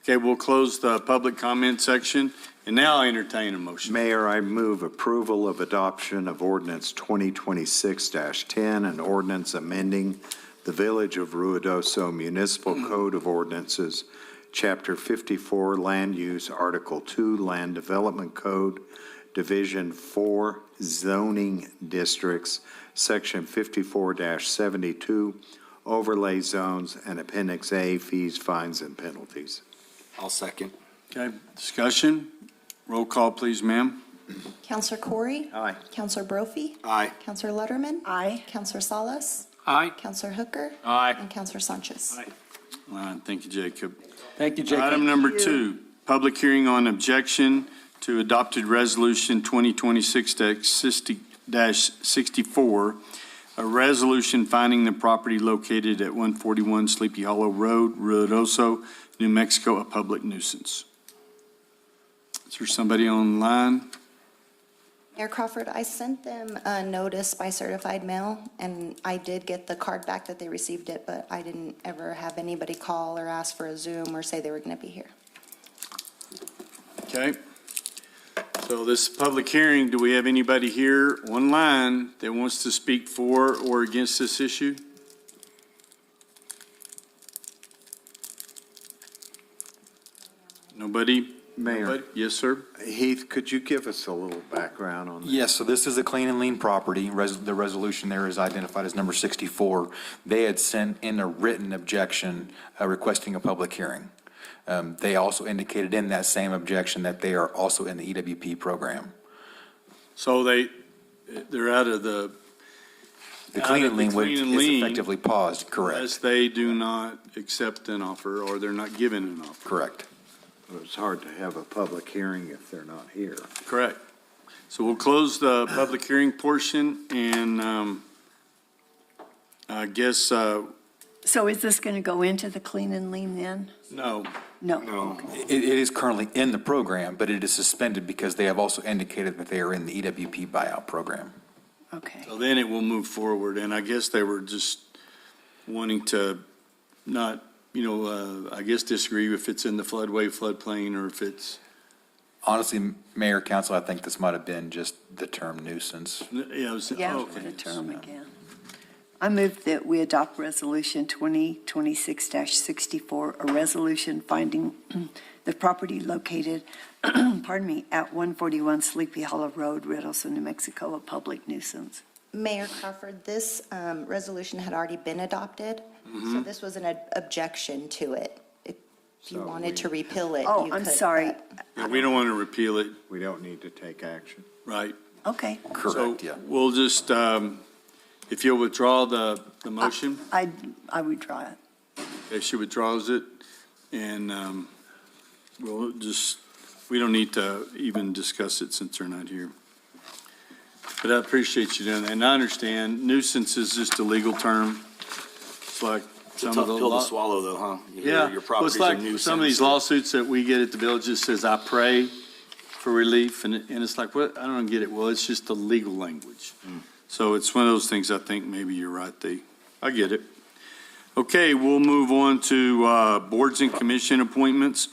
Okay, we'll close the public comment section, and now I entertain a motion. Mayor, I move approval of adoption of ordinance 2026-10, an ordinance amending the Village of Ruidoso Municipal Code of Ordinances, Chapter 54, Land Use, Article 2, Land Development Code, Division 4, Zoning Districts, Section 54-72, Overlay Zones, and Appendix A, Fees, Fines, and Penalties. I'll second. Okay, discussion. Roll call, please, ma'am. Counselor Corey? Aye. Counselor Brophy? Aye. Counselor Letterman? Aye. Counselor Salas? Aye. Counselor Hooker? Aye. And Counselor Sanchez? All right, thank you, Jacob. Thank you, Jacob. Item number 2, public hearing on objection to adopted resolution 2026-64, a resolution finding the property located at 141 Sleepy Hollow Road, Ruidoso, New Mexico, a public nuisance. Is there somebody online? Mayor Crawford, I sent them a notice by certified mail, and I did get the card back that they received it, but I didn't ever have anybody call or ask for a Zoom or say they were going to be here. Okay. So this public hearing, do we have anybody here online that wants to speak for or against this issue? Nobody? Mayor. Nobody? Yes, sir. Heath, could you give us a little background on this? Yes, so this is a clean and lean property. The resolution there is identified as number 64. They had sent in a written objection requesting a public hearing. They also indicated in that same objection that they are also in the EWP program. So they're out of the. The clean and lean Clean and is lean effectively paused, correct, Unless they do not accept an offer or they're not given an offer. correct. It's hard to have a public hearing if they're not here. Correct. So we'll close the public hearing portion and I guess, So is this going to go into the clean and lean then? no. No. It is currently in the program, but it is suspended because they have also indicated that they are in the EWP buyout program. Okay. So then it will move forward, and I guess they were just wanting to not, I guess disagree if it's in the floodway, floodplain, or if it's, Honestly, Mayor, Council, I think this might have been just the term nuisance. yeah, it was, Yeah, oh, for okay. the term again. I move that we adopt Resolution 2026-64, a resolution finding the property located, pardon me, at 141 Sleepy Hollow Road, Reynosa, New Mexico, a public nuisance. Mayor Crawford, this resolution had already been adopted, so this was an objection to it. If you So wanted we- to repeal it, Oh, you I'm could, sorry. but- Yeah, we don't want to repeal it, We don't need to take action. right? Okay. Correct, So yeah. we'll just, if you'll withdraw the motion, I withdraw it. if she withdraws it, and we'll just, we don't need to even discuss it since they're not here. But I appreciate you doing that, and I understand nuisance is just a legal term. It's like some of the. swallow though, huh? You hear Yeah, your well, property's it's a like nuisance. some of these lawsuits that we get at the village that says, I pray for relief, and it's like, what, I don't get it. Well, it's just the legal language. So it's one of those things, I think maybe you're right, I get it. Okay, we'll move on to boards and commission appointments.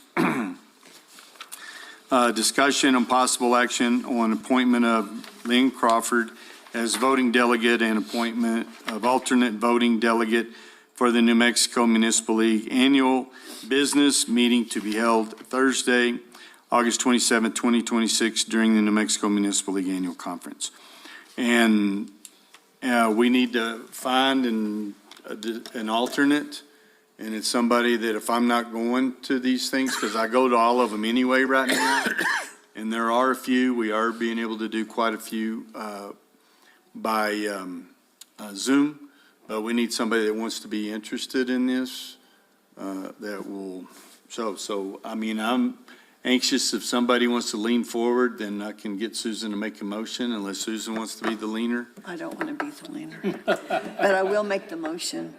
Discussion on possible action on appointment of Lynn Crawford as voting delegate and appointment of alternate voting delegate for the New Mexico Municipal League Annual Business Meeting to be held Thursday, August 27, 2026, during the New Mexico Municipal League Annual Conference. And we need to find an alternate, and it's somebody that if I'm not going to these things, because I go to all of them anyway right now, and there are a few, we are being able to do quite a few by Zoom, but we need somebody that wants to be interested in this, that will, so, I mean, I'm anxious if somebody wants to lean forward, then I can get Susan to make a motion, unless Susan wants to be the leaner. I don't want to be the leaner, but I will make the motion.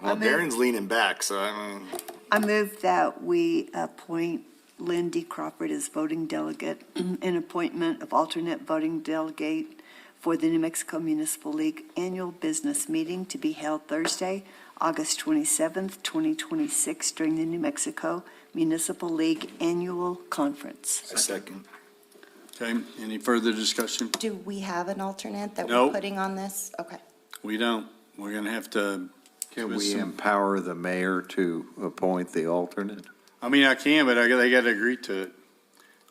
Well, Darren's leaning back, so I mean. I move that we appoint Lindy Crawford as voting delegate and appointment of alternate voting delegate for the New Mexico Municipal League Annual Business Meeting to be held Thursday, August 27th, 2026, during the New Mexico Municipal League Annual Conference. A second. Okay, any further discussion? Do we have an alternate that No. we're putting on this? Okay. We don't. We're going to have to. Can twist we some- empower the mayor to appoint the alternate? I mean, I can, but they got to agree to it.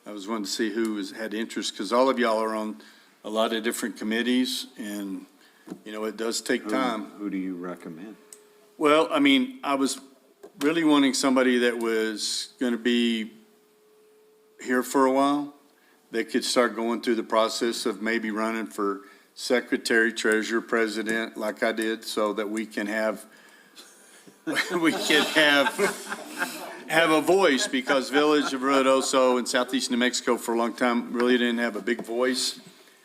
I was wanting to see who had interest, because all of y'all are on a lot of different committees, and, it does take time. Who do you recommend? Well, I mean, I was really wanting somebody that was going to be here for a while, that could start going through the process of maybe running for secretary, treasurer, president, like I did, so that we can have a voice, because Village of Ruidoso in southeast New Mexico for a long time really didn't have a big voice.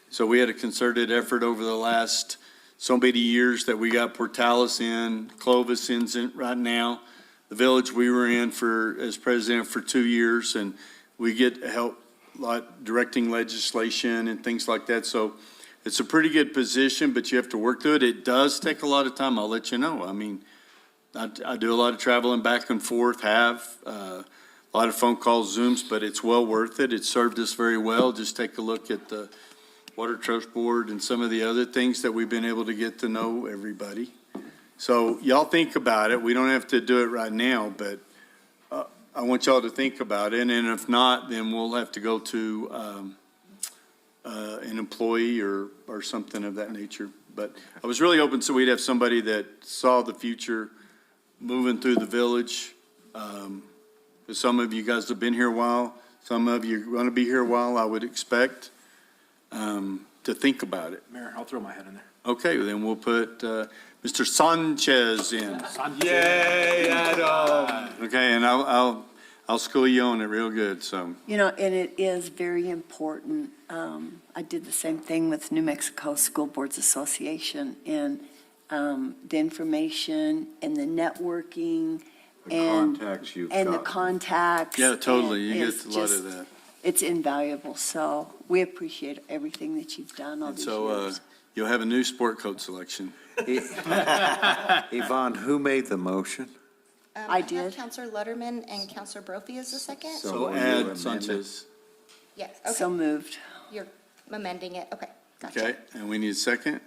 So we had a concerted effort over the last so many years that we got Portales in, Clovis in right now. The village we were in as president for 2 years, and we get help directing legislation and things like that. So it's a pretty good position, but you have to work through it. It does take a lot of time, I'll let you know. I mean, I do a lot of traveling back and forth, a lot of phone calls, Zooms, but it's well worth it. It served us very well. Just take a look at the Water Trust Board and some of the other things that we've been able to get to know everybody. So y'all think about it. We don't have to do it right now, but I want y'all to think about it. And if not, then we'll have to go to an employee or something of that nature. But I was really hoping so we'd have somebody that saw the future moving through the village. Some of you guys have been here a while. Some of you are going to be here a while, I would expect. to think about it. Mayor, I'll throw my head in there. Okay, then we'll put Mr. Sanchez in. Yay, Adam. Okay, and I'll school you on it real good, so. You know, and it is very important. I did the same thing with New Mexico School Boards Association, and the information and the networking and Contacts you've and the got. contacts. Yeah, totally, and you it's get a lot of just- that. It's invaluable, so we appreciate everything that you've done all And these so years. you'll have a new sport coat selection. Yvonne, who made the motion? I have did. Counselor Letterman and Counselor Brophy as the second? So will you add amend it? Sanchez. Yes, So okay. moved. You're amending it, okay, gotcha. Okay, and we need a second?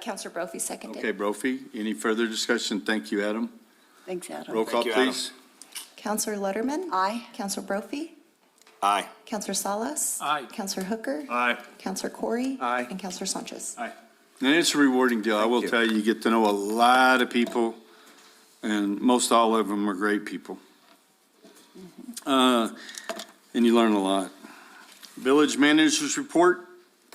Counselor Brophy seconded. Okay, Brophy, any further discussion? Thank you, Adam. Thanks, Adam. Roll call, you, Adam. please. Counselor Letterman? Aye. Counselor Brophy? Aye. Counselor Salas? Aye. Counselor Hooker? Aye. Counselor Corey? Aye. And Counselor Sanchez? And it's a rewarding deal. I will you. tell you, you get to know a lot of people, and most all of them are great people. And you learn a lot. Village managers report,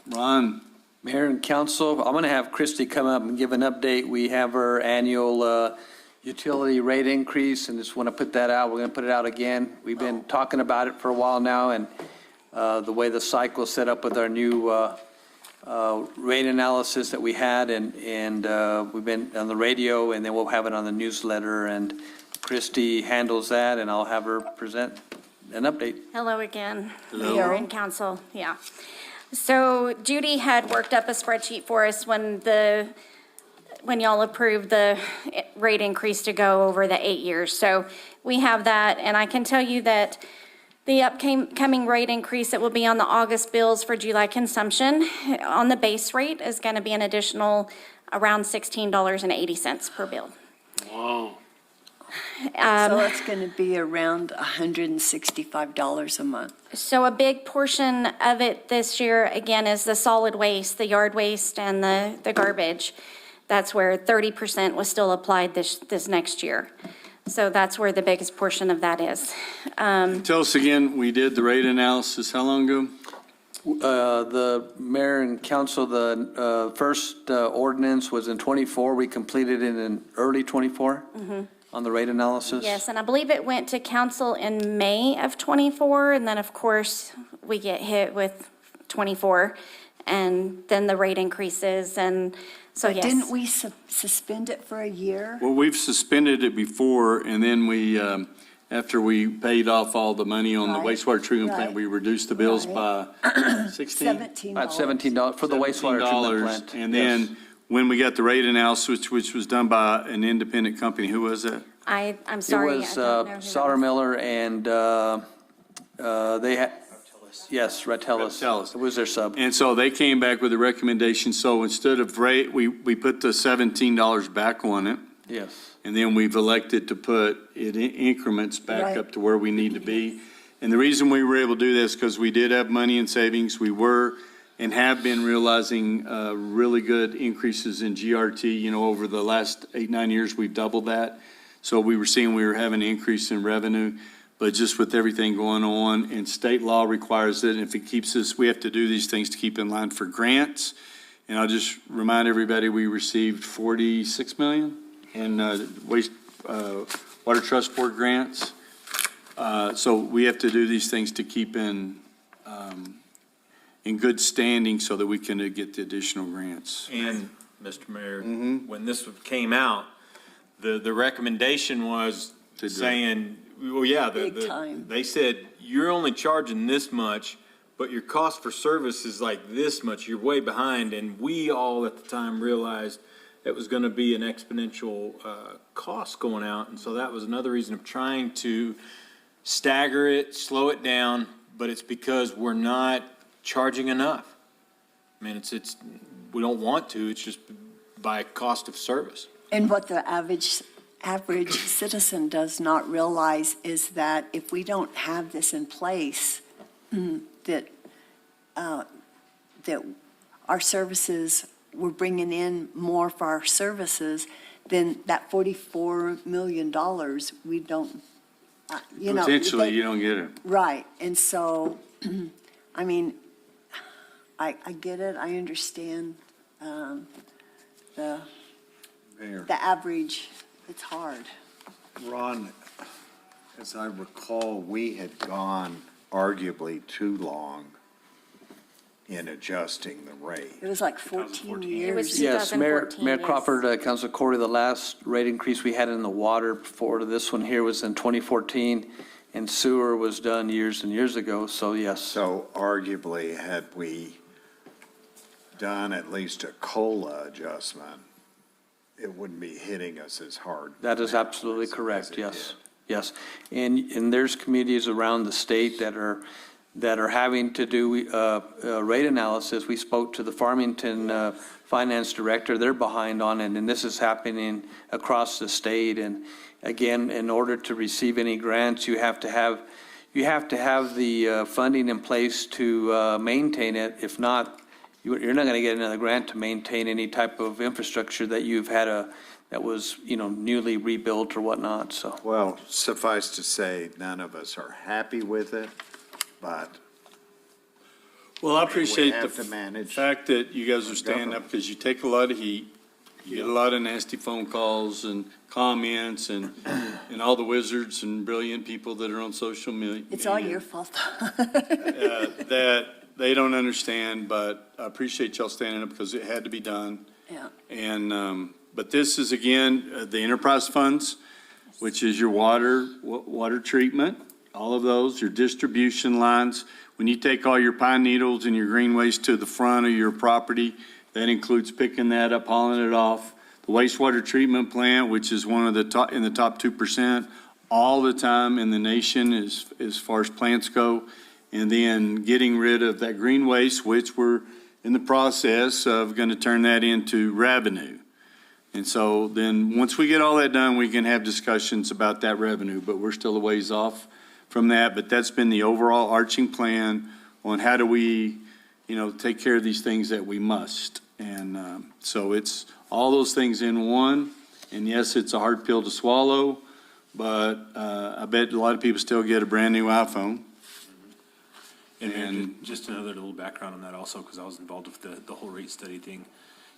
Ron. Mayor and council, I'm going to have Christie come up and give an update. We have our annual utility rate increase, and just want to put that out. We're going to put it out again. We've been talking about it for a while now, and the way the cycle is set up with our new rate analysis that we had, and we've been on the radio, and then we'll have it on the newsletter, and Christie handles that, and I'll have her present an update. Hello again. Hello. Mayor and council, yeah. So Judy had worked up a spreadsheet for us when y'all approved the rate increase to go over the 8 years. So we have that, and I can tell you that the upcoming rate increase that will be on the August bills for July consumption on the base rate is going to be an additional around $16.80 per bill. Wow. So it's going to be around $165 a month. So a big portion of it this year, again, is the solid waste, the yard waste, and the garbage. That's where 30% was still applied this next year. So that's where the biggest portion of that is. Tell us again, we did the rate analysis how long ago? The mayor and council, the first ordinance was in '24. We completed it in early '24 on the rate analysis. Yes, and I believe it went to council in May of '24, and then, of course, we get hit with '24, and then the rate increases, and so, But yes. didn't we suspend it for a year? Well, we've suspended it before, and then we, after we paid off all the money on the Right, wastewater treatment plant, right, we reduced the bills by 16? $17. About $17 for the wastewater treatment $17. plant. And then when we got the rate analysis, which was done by an independent company, who was that? I'm It sorry. was I don't know who that Sauter was. Miller and they had, yes, Ratellis. Ratellis. It was their sub. And so they came back with a recommendation, so instead of rate, we put the $17 back on it. Yes. And then we've elected to put it in increments back Right. up to where we need to be. And the reason we were able to do this, because we did have money in savings. We were and have been realizing really good increases in GRT. Over the last 8-9 years, we've doubled that. So we were seeing we were having an increase in revenue. But just with everything going on, and state law requires it, and if it keeps us, we have to do these things to keep in line for grants. And I'll just remind everybody, we received $46 million in water trust board grants. So we have to do these things to keep in good standing so that we can get the additional grants. And, Mr. Mayor, when this came out, the recommendation was To do it. saying, well, yeah, Big time. they said, you're only charging this much, but your cost for service is like this much, you're way behind. And we all at the time realized it was gonna be an exponential cost going out. And so that was another reason of trying to stagger it, slow it down, but it's because we're not charging enough. I mean, it's we don't want to, it's just by cost of service. And what the average citizen does not realize is that if we don't have this in place, that our services, we're bringing in more for our services, then that $44 million, we don't, Potentially, you don't get it. Right, and so, I mean, I get it, I understand, the Mayor. average, it's hard. Ron, as I recall, we had gone arguably too long in adjusting the rate. It was like 14 years. It was Yes, Mayor 2014, yes. Crawford, Council Corey, the last rate increase we had in the water before this one here was in 2014, and sewer was done years and years ago, so yes. So arguably, had we done at least a COLA adjustment, it wouldn't be hitting us as hard. That is absolutely correct, yes, yes. And there's communities around the state that are having to do rate analysis. We spoke to the Farmington Finance Director, they're behind on it, and this is happening across the state. And again, in order to receive any grants, you have to have the funding in place to maintain it. If not, you're not going to get another grant to maintain any type of infrastructure that you've had that was, newly rebuilt or whatnot, so. Well, suffice to say, none of us are happy with it, but Well, I appreciate have the to manage fact that you guys are standing up, because you take a lot of heat. You get a lot of nasty phone calls and comments and all the wizards and brilliant people that are on social media. It's all your fault. That they don't understand, but I appreciate y'all standing up because it had to be done. Yeah. And, but this is again, the enterprise funds, which is your water treatment, all of those, your distribution lines. When you take all your pine needles and your green waste to the front of your property, that includes picking that up, hauling it off. The wastewater treatment plant, which is one of the top, in the top 2% all the time in the nation as far as plants go. And then getting rid of that green waste, which we're in the process of going to turn that into revenue. And so then, once we get all that done, we can have discussions about that revenue, but we're still a ways off from that. But that's been the overall arching plan on how do we, take care of these things that we must. And so it's all those things in one. And yes, it's a hard pill to swallow, but I bet a lot of people still get a brand-new iPhone. And just another little background on that also, because I was involved with the whole rate study thing.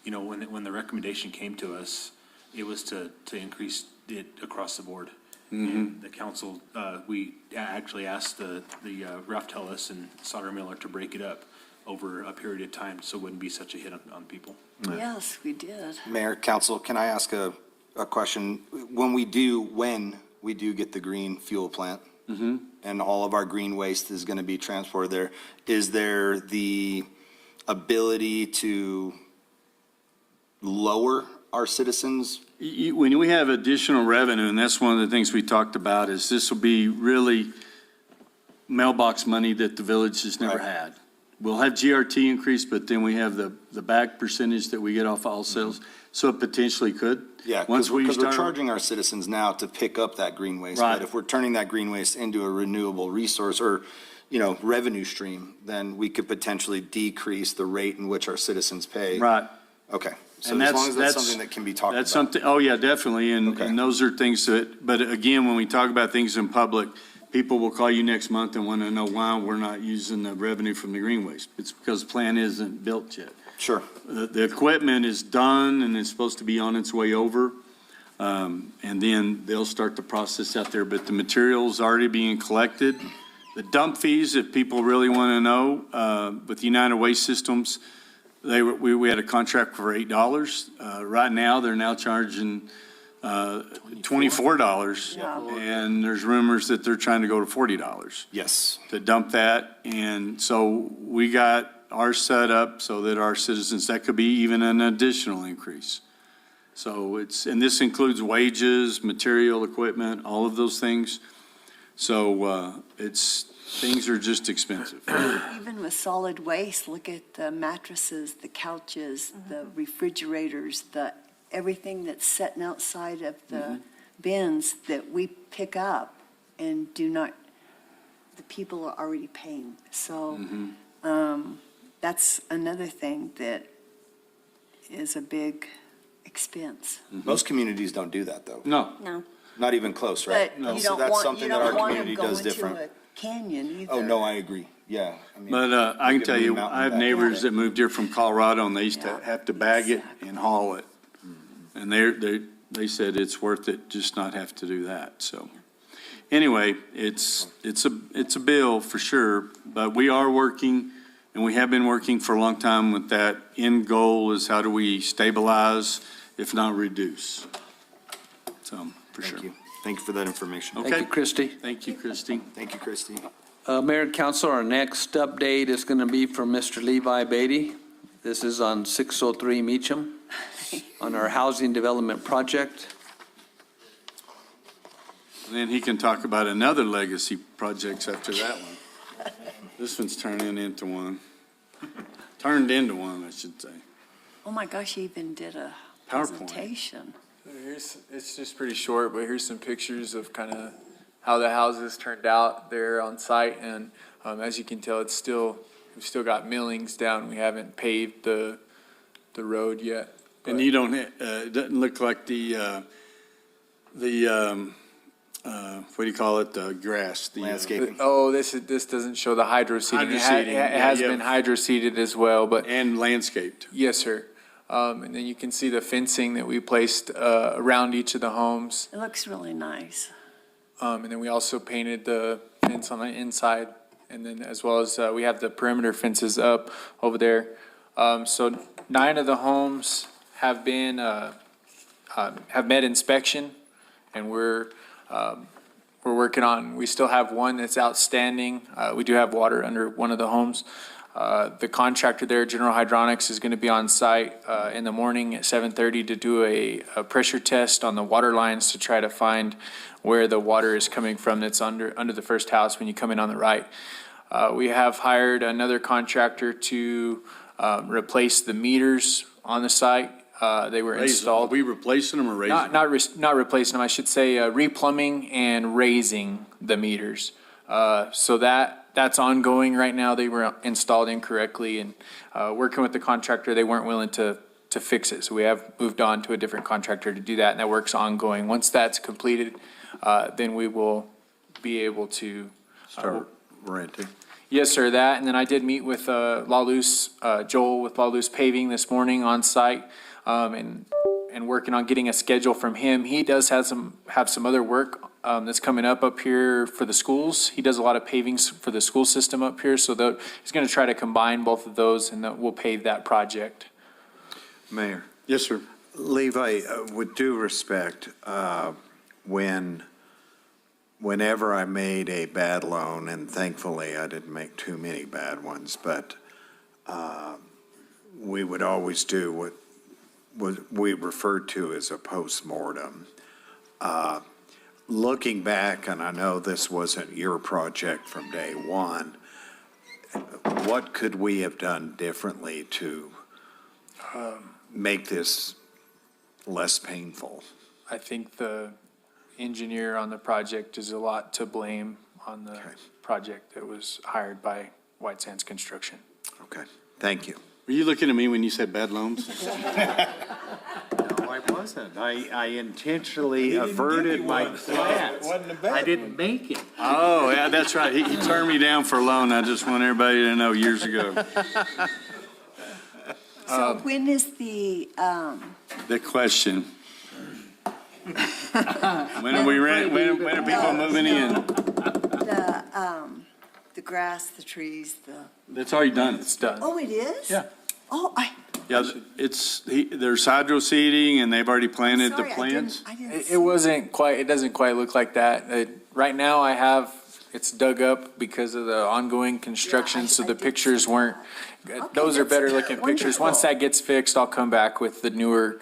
When the recommendation came to us, it was to increase it across the board. And the council, we actually asked the Ralph Tellis and Sauter Miller to break it up over a period of time so it wouldn't be such a hit on people. Yes, we did. Mayor, council, can I ask a question? When we do get the green fuel plant, and all of our green waste is going to be transported there, is there the ability to lower our citizens? When we have additional revenue, and that's one of the things we talked about, is this will be really mailbox money that the village has never had. We'll have GRT increase, but then we have the back percentage that we get off all sales, so it potentially could. Yeah, Once because we're start- charging our citizens now to pick up that green waste. Right. But if we're turning that green waste into a renewable resource or, revenue stream, then we could potentially decrease the rate in which our citizens pay. Right. Okay. So And as long as that's something that can be talked about. That's something, oh yeah, definitely, and those are things but again, when we talk about things in public, people will call you next month and want to know why we're not using the revenue from the green waste. It's because the plan isn't built yet. Sure. The equipment is done and it's supposed to be on its way over. And then they'll start the process out there, but the material's already being collected. The dump fees, if people really want to know, with United Waste Systems, we had a contract for $8. Right now, they're now charging $24, and there's rumors that they're trying to go to $40. Yes. To dump that, and so we got ours set up so that our citizens, that could be even an additional increase. So and this includes wages, material, equipment, all of those things. So things are just expensive. Even with solid waste, look at the mattresses, the couches, the refrigerators, everything that's sitting outside of the bins that we pick up and the people are already paying. So that's another thing that is a big expense. Most communities don't do that, though. No. Not even close, right? But you So don't that's want, something you that our don't want them community going does to different. a canyon either. Oh, no, I agree. Yeah. I mean, But I can tell you, mountain I have back. neighbors that moved here from Colorado, and they used to have to bag it and haul it. And they said it's worth it, just not have to do that, so. Anyway, it's a bill for sure, but we are working, and we have been working for a long time with that end goal is how do we stabilize, if not reduce? So, for sure. Thank you. Thank you for that information. Okay. Thank you, Christie. Thank you, Christie. Thank you, Christie. Mayor and Council, our next update is going to be from Mr. Levi Beatty. This is on 603 Meacham, on our housing development project. And then he can talk about another legacy projects after that one. This one's turning into one. Turned into one, I should say. Oh my gosh, you even did a PowerPoint. presentation. It's just pretty short, but here's some pictures of kind of how the houses turned out there on site. And as you can tell, we've still got millings down. We haven't paved the road yet. And you don't, it doesn't look like the what do you call it, the grass? the Landscaping. Oh, this doesn't show the hydro seeding. It Hydro seeding, has yeah, been hydro seeded as well, but. And landscaped. Yes, sir. And then you can see the fencing that we placed around each of the homes. It looks really nice. And then we also painted the fence on the inside. And then as well as we have the perimeter fences up over there. So 9 of the homes have been, have met inspection. And we're working on, we still have one that's outstanding. We do have water under one of the homes. The contractor there, General Hydronics, is going to be on site in the morning at 7:30 to do a pressure test on the water lines to try to find where the water is coming from that's under the first house when you come in on the right. We have hired another contractor to replace the meters on the site. They were installed. Are we replacing them or raising them? Not replacing them, I should say, replumbing and raising the meters. So that's ongoing right now. They were installed incorrectly, and working with the contractor, they weren't willing to fix it. So we have moved on to a different contractor to do that, and that work's ongoing. Once that's completed, then we will be able to Start renting. Yes, sir, that, and then I did meet with La Luz, Joel with La Luz Paving this morning on site, and working on getting a schedule from him. He does have some other work that's coming up here for the schools. He does a lot of pavings for the school system up here, so he's going to try to combine both of those, and we'll pave that project. Mayor. Yes, sir. Levi, with due respect, whenever I made a bad loan, and thankfully I didn't make too many bad ones, but we would always do what we referred to as a postmortem. Looking back, and I know this wasn't your project from day one, what could we have done differently to make this less painful? I think the engineer on the project is a lot to blame on the project that was hired by White Sands Construction. Okay, thank you. Were you looking at me when you said bad loans? No, I wasn't. I intentionally averted my glance. I didn't make it. Oh, yeah, that's right. He turned me down for a loan. I just want everybody to know years ago. So when is the, The question. When are people moving in? the grass, the trees, That's already done. It's done. oh, it is? Yeah. Oh, Yeah, there's hydro seeding and they've already planted the sorry, plants. I didn't It doesn't quite look like that. Right now it's dug up because of the ongoing construction, so the pictures weren't, those are that's better looking pictures. Once wonderful. that gets fixed, I'll come back with the newer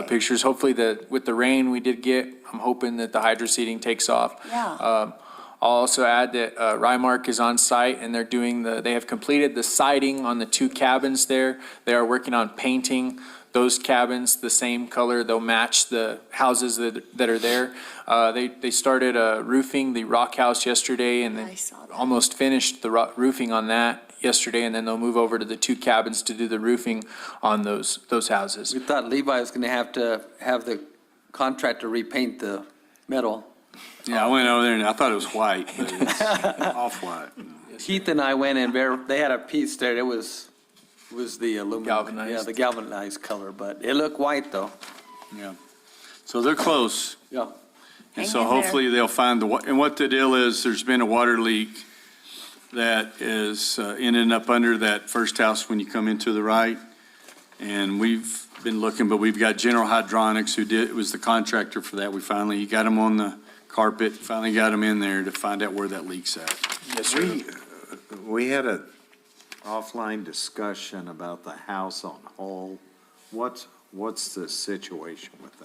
pictures. Hopefully with the rain we did get, I'm hoping that the hydro seeding takes off. Yeah. I'll also add that Rymark is on site and they have completed the siding on the 2 cabins there. They are working on painting those cabins the same color. They'll match the houses that are there. They started roofing the rock house yesterday, and they almost finished the roofing on that yesterday, and then they'll move over to the 2 cabins to do the roofing on those houses. We thought Levi was going to have the contractor repaint the metal. Yeah, I went over there and I thought it was white, but it's off-white. Keith and I went and they had a piece there, it was the aluminum. Galvanized. Yeah, the galvanized color, but it looked white though. Yeah. So they're close. Yeah. And Hang so in there. hopefully they'll find and what the deal is, there's been a water leak that is ending up under that first house when you come into the right. And we've been looking, but we've got General Hydronics was the contractor for that. He got them on the carpet, finally got them in there to find out where that leak's at. Yes, sir. We had a offline discussion about the house on Hall. What's the situation with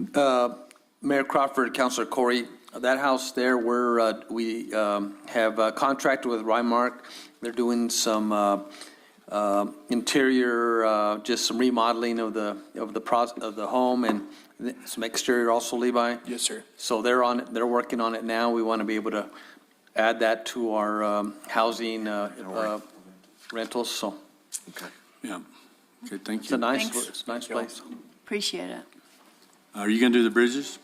that? Mayor Crawford, Councilor Corey, that house there, we have contracted with Rymark. They're doing some interior, just some remodeling of the home and some exterior also, Levi. Yes, sir. So they're working on it now. We want to be able to add that to our housing rentals, so Yeah. Okay, thank it's a you. nice, it's a nice place. Appreciate it. Are you going to do the bridges?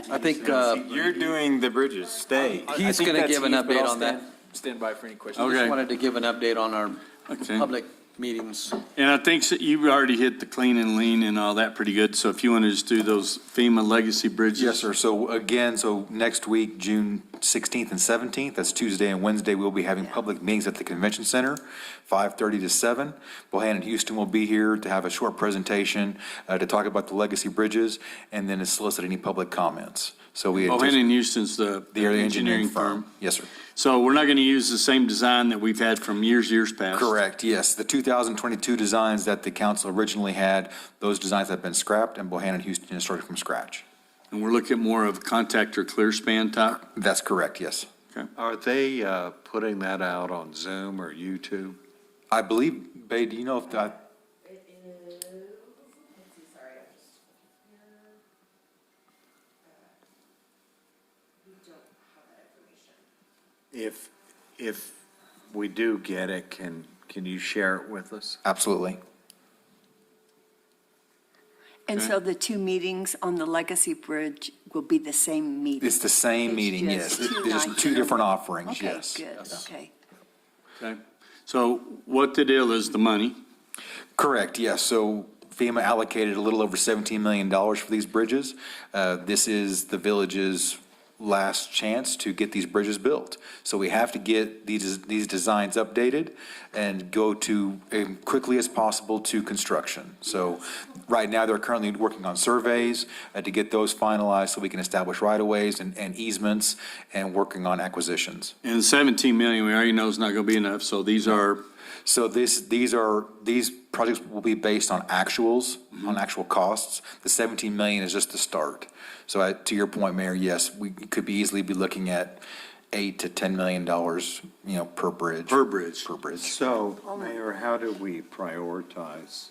I think You're doing the bridges, stay. he's going to give an update on that. Stand by for any questions. I just Okay. wanted to give an update on our Okay. public meetings. And I think that you already hit the clean and lean and all that pretty good. So if you want to just do those FEMA legacy bridges. Yes, sir. So again, next week, June 16th and 17th, that's Tuesday and Wednesday, we'll be having public meetings at the Convention Center, 5:30 to 7. Bohannon Houston will be here to have a short presentation to talk about the legacy bridges and then to solicit any public comments. So we. Bohannon Houston's the engineering firm. Yes, sir. So we're not going to use the same design that we've had from years past. Correct, yes. The 2022 designs that the council originally had, those designs have been scrapped and Bohannon Houston is starting from scratch. And we're looking at more of contactor clear span type. That's correct, yes. Are they putting that out on Zoom or YouTube? I believe, Bae, do you know if that, If we do get it, can you share it with us? absolutely. And so the two meetings on the Legacy Bridge will be the same meeting? It's the same meeting, yes. just two There's nights. two different offerings, Okay, yes. good, okay. Okay. So what the deal is, the money. Correct, yes. So FEMA allocated a little over $17 million for these bridges. This is the village's last chance to get these bridges built. So we have to get these designs updated and go to, quickly as possible to construction. So right now, they're currently working on surveys to get those finalized so we can establish right-of-ways and easements and working on acquisitions. And 17 million, we already know is not going to be enough. So these are, So these projects will be based on actuals, on actual costs. The 17 million is just the start. So to your point, Mayor, yes, we could easily be looking at $8 to $10 million, per bridge. per bridge. Per bridge. So, Mayor, how do we prioritize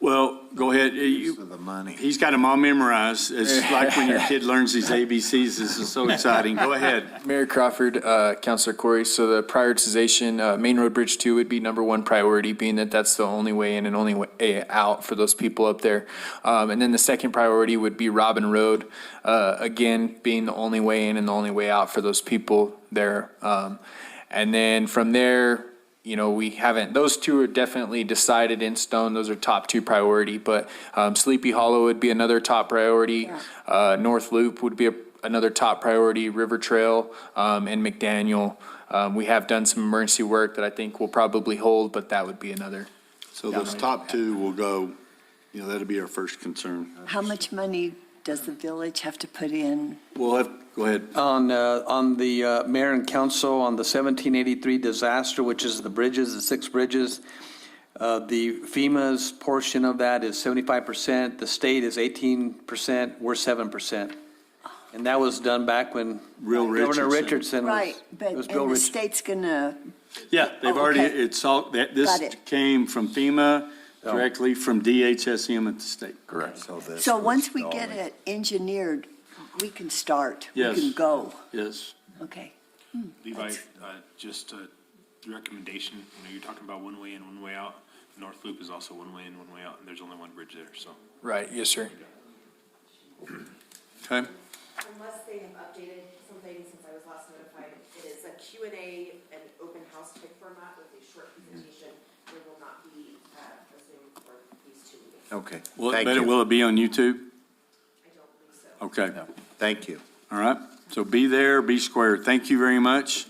Well, go ahead. use of the money? He's got them all memorized. It's like when your kid learns these ABCs. This is so exciting. Go ahead. Mayor Crawford, Councilor Corey, so the prioritization, Main Road Bridge 2 would be number one priority, being that that's the only way in and only way out for those people up there. And then the second priority would be Robin Road, again, being the only way in and the only way out for those people there. And then from there, we haven't, those two are definitely decided in stone. Those are top two priority, but Sleepy Hollow would be another top priority. North Loop would be another top priority, River Trail, and McDaniel. We have done some emergency work that I think will probably hold, but that would be another. So those top two will go, that'll be our first concern. How much money does the village have to put in? Go ahead. On the mayor and council, on the 1783 disaster, which is the bridges, the 6 bridges, the FEMA's portion of that is 75%, the state is 18%, we're 7%. And that was done back when Governor Richardson was. Right, but, was and Bill the Richardson. state's gonna, Yeah, they've Oh, already, okay. it's all, this Got it. came from FEMA directly from DHSM at the state. Correct. so once we get it engineered, we can start. Yes. We can go. Yes. Okay. Levi, just a recommendation, you're talking about one way in, one way out. North Loop is also one way in, one way out, and there's only one bridge there, so. Right, yes, sir. Okay. Unless they have updated something since I was last notified, it is a Q&A and open house type format with a short presentation. There will not be a Zoom for these 2 meetings. Okay, Will thank you. will it be on YouTube? I don't believe so. Okay. Thank you. All right, so be there, be square. Thank you very much.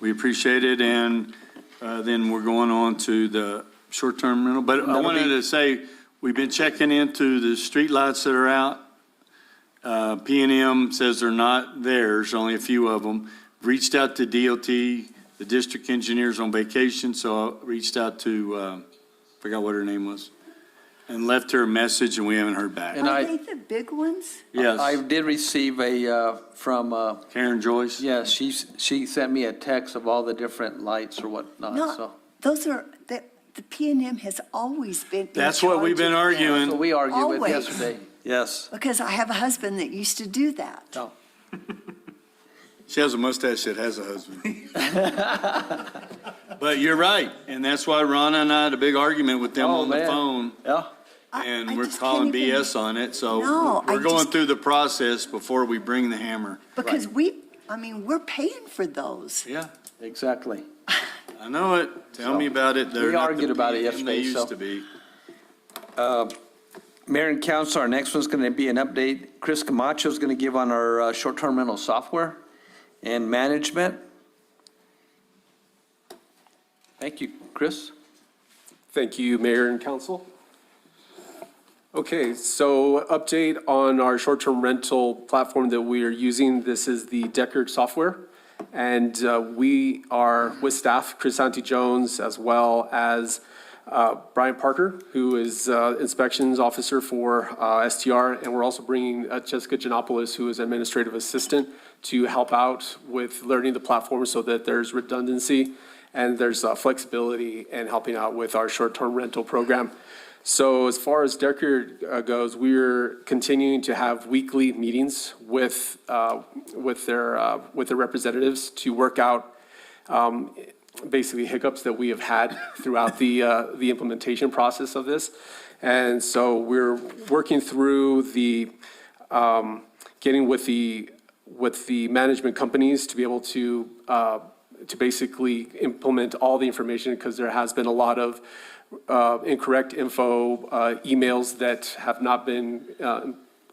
We appreciate it, and then we're going on to the short-term rental. But I wanted to say, we've been checking into the streetlights that are out. P&M says they're not theirs, only a few of them. Reached out to DOT, the district engineer's on vacation, so I reached out to, forgot what her name was, and left her a message, and we haven't heard back. And Are they the big ones? Yes. I did receive from, Karen Joyce? yeah, she sent me a text of all the different lights or whatnot, so. No, those are, the P&M has always been in That's what we've been charge of them. arguing. So we argued with Always. yesterday, yes. Because I have a husband that used to do that. Oh. She has a mustache that has a husband. But you're right, and that's why Ronna and I had a big argument with them Oh, on the man. phone, Yeah. and I we're just calling can't even- BS on it, so No, I we're going just- through the process before we bring the hammer. Because we're paying for those. Yeah, Exactly. I know it. Tell me about it. They're We not the argued about it PM they yesterday, so- used to be. Mayor and council, our next one's going to be an update. Chris Camacho is going to give on our short-term rental software and management. Thank you, Chris. Thank you, Mayor and Council. Okay, so update on our short-term rental platform that we are using. This is the Deckard software. And we are with staff, Chris Santi-Jones, as well as Brian Parker, who is inspections officer for STR. And we're also bringing Jessica Janopoulos, who is administrative assistant, to help out with learning the platform so that there's redundancy and there's flexibility in helping out with our short-term rental program. So as far as Deckard goes, we're continuing to have weekly meetings with their representatives to work out basically hiccups that we have had throughout the implementation process of this. And so we're working through the getting with the management companies to be able to basically implement all the information, because there has been a lot of incorrect info, emails that have not been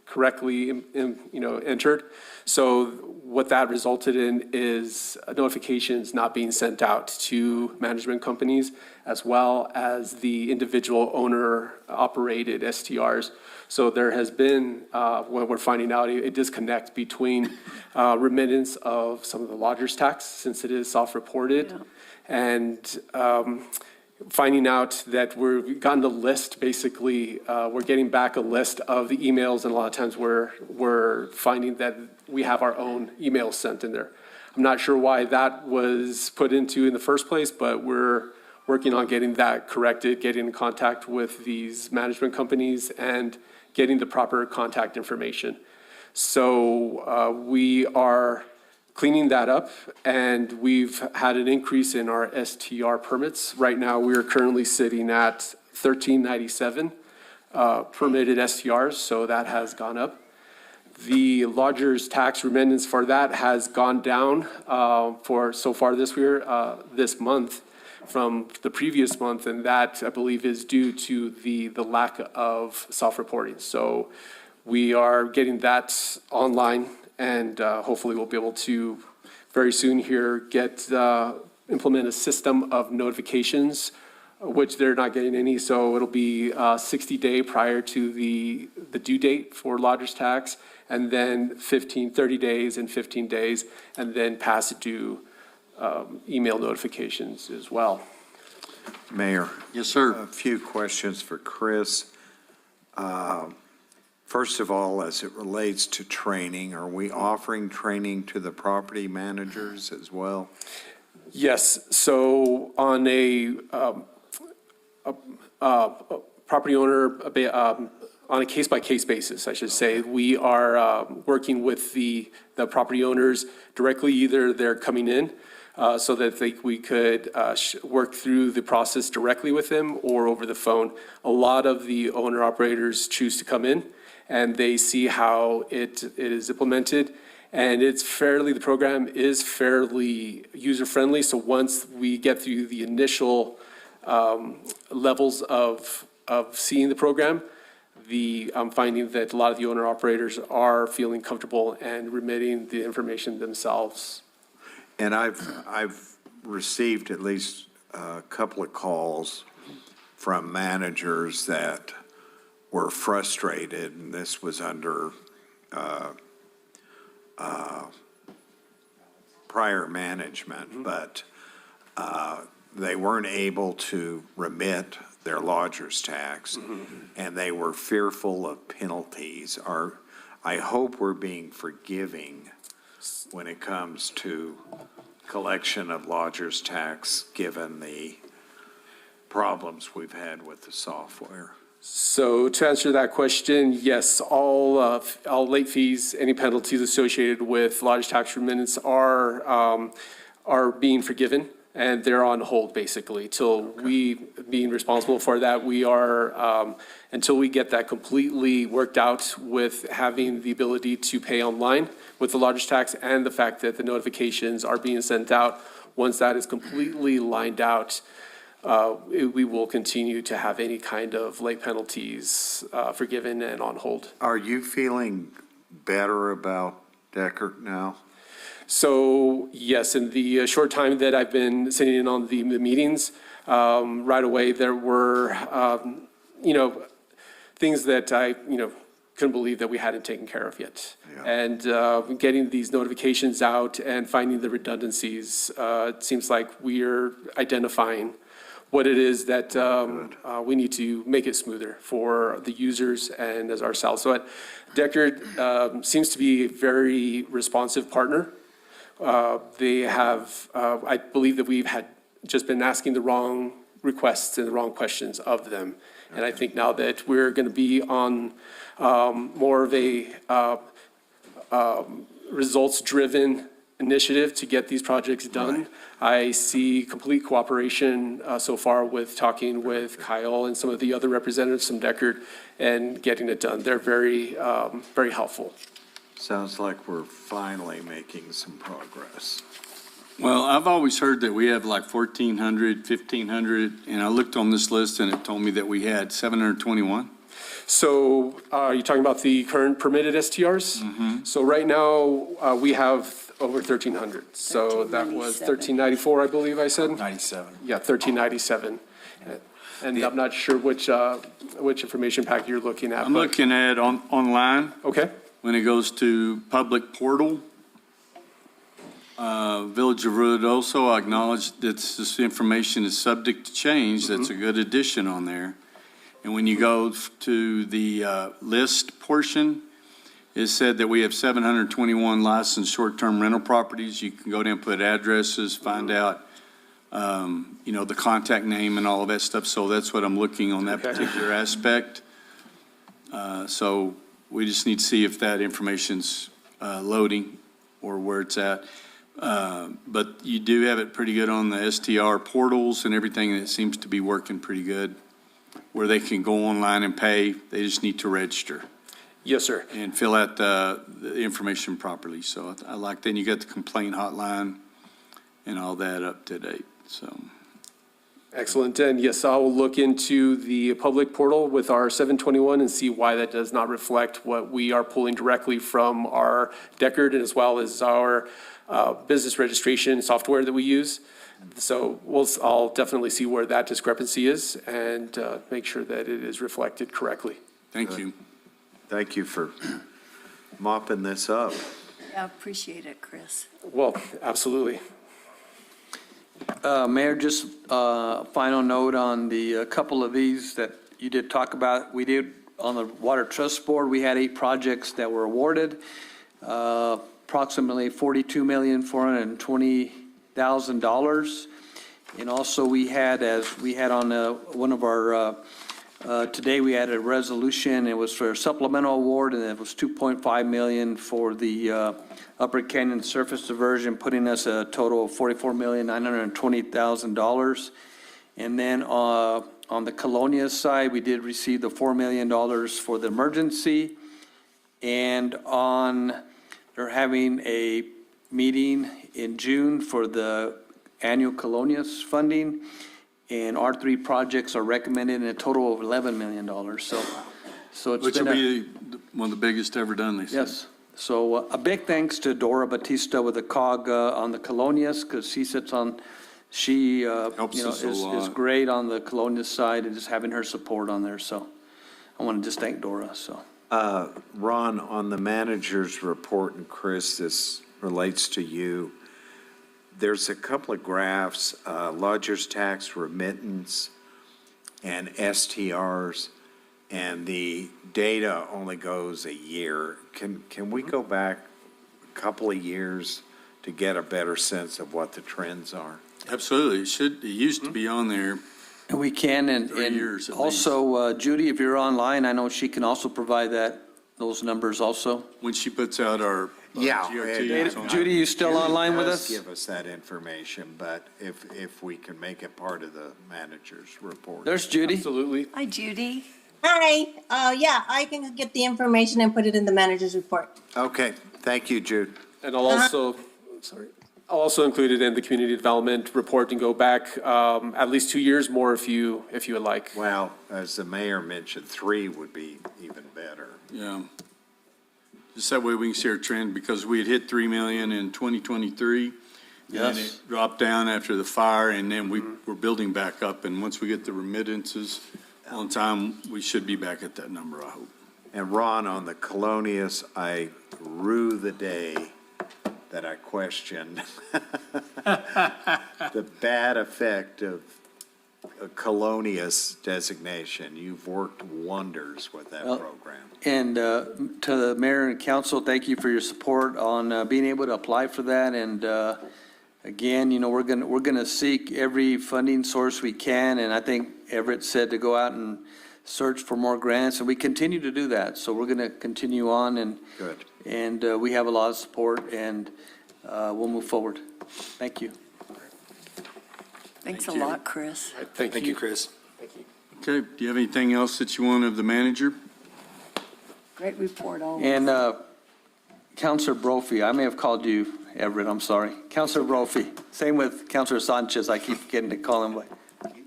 correctly entered. So what that resulted in is notifications not being sent out to management companies, as well as the individual owner-operated STRs. So there has been, when we're finding out, a disconnect between remittance of some of the lodger's tax, since it is self-reported, and finding out that we've gotten the list, basically, we're getting back a list of the emails, and a lot of times we're finding that we have our own emails sent in there. I'm not sure why that was put into in the first place, but we're working on getting that corrected, getting in contact with these management companies and getting the proper contact information. So we are cleaning that up, and we've had an increase in our STR permits. Right now, we are currently sitting at 1397 permitted STRs, so that has gone up. The lodger's tax remittance for that has gone down for so far this year, this month, from the previous month, and that, I believe, is due to the lack of self-reporting. So we are getting that online, and hopefully we'll be able to very soon here implement a system of notifications, which they're not getting any. So it'll be 60-day prior to the due date for lodger's tax, and then 30 days and 15 days, and then past due email notifications as well. Mayor. Yes, sir. A few questions for Chris. First of all, as it relates to training, are we offering training to the property managers as well? Yes, so on a property owner, on a case-by-case basis, I should say, we are working with the property owners directly. Either they're coming in so that we could work through the process directly with them, or over the phone. A lot of the owner-operators choose to come in, and they see how it is implemented. And the program is fairly user-friendly. So once we get through the initial levels of seeing the program, I'm finding that a lot of the owner-operators are feeling comfortable and remitting the information themselves. And I've received at least a couple of calls from managers that were frustrated, and this was under prior management, but they weren't able to remit their lodger's tax, and they were fearful of penalties. I hope we're being forgiving when it comes to collection of lodger's tax, given the problems we've had with the software. So to answer that question, yes, all late fees, any penalties associated with lodger's tax remittance are being forgiven, and they're on hold basically till we, being responsible for that, we are, until we get that completely worked out with having the ability to pay online with the lodger's tax and the fact that the notifications are being sent out. Once that is completely lined out, we will continue to have any kind of late penalties forgiven and on hold. Are you feeling better about Deckard now? So yes, in the short time that I've been sitting in on the meetings, right away there were, things that I, couldn't believe that we hadn't taken care of yet. Yeah. And getting these notifications out and finding the redundancies, it seems like we're identifying what it is that we need to make it smoother for the users and as ourselves. So Deckard seems to be a very responsive partner. They have, I believe that we've just been asking the wrong requests and the wrong questions of them. And I think now that we're going to be on more of a results-driven initiative to get these projects done. I see complete cooperation so far with talking with Kyle and some of the other representatives from Deckard and getting it done. They're very, very helpful. Sounds like we're finally making some progress. Well, I've always heard that we have like 1,400, 1,500, and I looked on this list and it told me that we had 721. So are you talking about the current permitted STRs? So right now, we have over 1,300. So that was 1,394, I believe I said? 97. Yeah, 1,397. And I'm not sure which information pack you're looking at. I'm but- looking at online. Okay. When it goes to public portal, Village of Ruidoso, I acknowledge that this information is subject to change. That's a good addition on there. And when you go to the list portion, it said that we have 721 licensed short-term rental properties. You can go down and put addresses, find out, the contact name and all of that stuff. So that's what I'm looking on that particular aspect. So we just need to see if that information's loading or where it's at. But you do have it pretty good on the STR portals and everything, and it seems to be working pretty good, where they can go online and pay. They just need to register. Yes, sir. And fill out the information properly. So I like, then you got the complaint hotline and all that up to date, so. Excellent. And yes, I will look into the public portal with our 721 and see why that does not reflect what we are pulling directly from our Deckard and as well as our business registration software that we use. So I'll definitely see where that discrepancy is and make sure that it is reflected correctly. Thank you. Thank you for mopping this up. Yeah, appreciate it, Chris. Well, absolutely. Mayor, just a final note on the couple of these that you did talk about. We did, on the Water Trust Board, we had 8 projects that were awarded, approximately $42,420,000. And also we had, as we had on one of our, today we had a resolution, it was for a supplemental award, and it was $2.5 million for the Upper Canyon surface diversion, putting us a total of $44,920,000. And then on the Colonia side, we did receive the $4 million for the emergency. And they're having a meeting in June for the annual Colonias funding. And our three projects are recommended in a total of $11 million. So it's Which been will be one of the biggest ever done, they said. Yes. So a big thanks to Dora Batista with the COG on the Colonias, because she sits on, she, Helps you know, us a is lot. great on the Colonias side, and just having her support on there. So I want to just thank Dora, so. Ron, on the manager's report, and Chris, this relates to you. There's a couple of graphs, lodger's tax remittance and STRs, and the data only goes a year. Can we go back a couple of years to get a better sense of what the trends are? Absolutely. It used to be on there. And we can, and 3 years at also, Judy, if you're online, I know she can also provide those numbers also. When she puts out our Yeah. GRT. and- on- Judy, you still online with Does us? give us that information, but if we can make it part of the manager's report. There's Judy. Absolutely. Hi, Judy. Hi, yeah, I can get the information and put it in the manager's report. Okay, thank you, Jude. And I'll also include it in the community development report and go back at least 2 years more if you would like. Well, as the mayor mentioned, 3 would be even better. Yeah. Just that way we can see our trend, because we had hit 3 million in 2023. And then Yes. it dropped down after the fire, and then we're building back up. And once we get the remittances on time, we should be back at that number, I hope. And Ron, on the Colonias, I rue the day that I questioned the bad effect of a Colonias designation. You've worked wonders with that Well, program. And to the mayor and council, thank you for your support on being able to apply for that. And again, you know, we're gonna seek every funding source we can. And I think Everett said to go out and search for more grants, and we continue to do that. So we're gonna continue on, and Good. and we have a lot of support, and we'll move forward. Thank you. Thanks a Thank you. lot, Chris. Thank you. Chris. Okay, do you have anything else that you want of the manager? Great report, always. And Counselor Brophy, I may have called you Everett, I'm sorry. Counselor Brophy, same with Counselor Sanchez, I keep getting to call him, but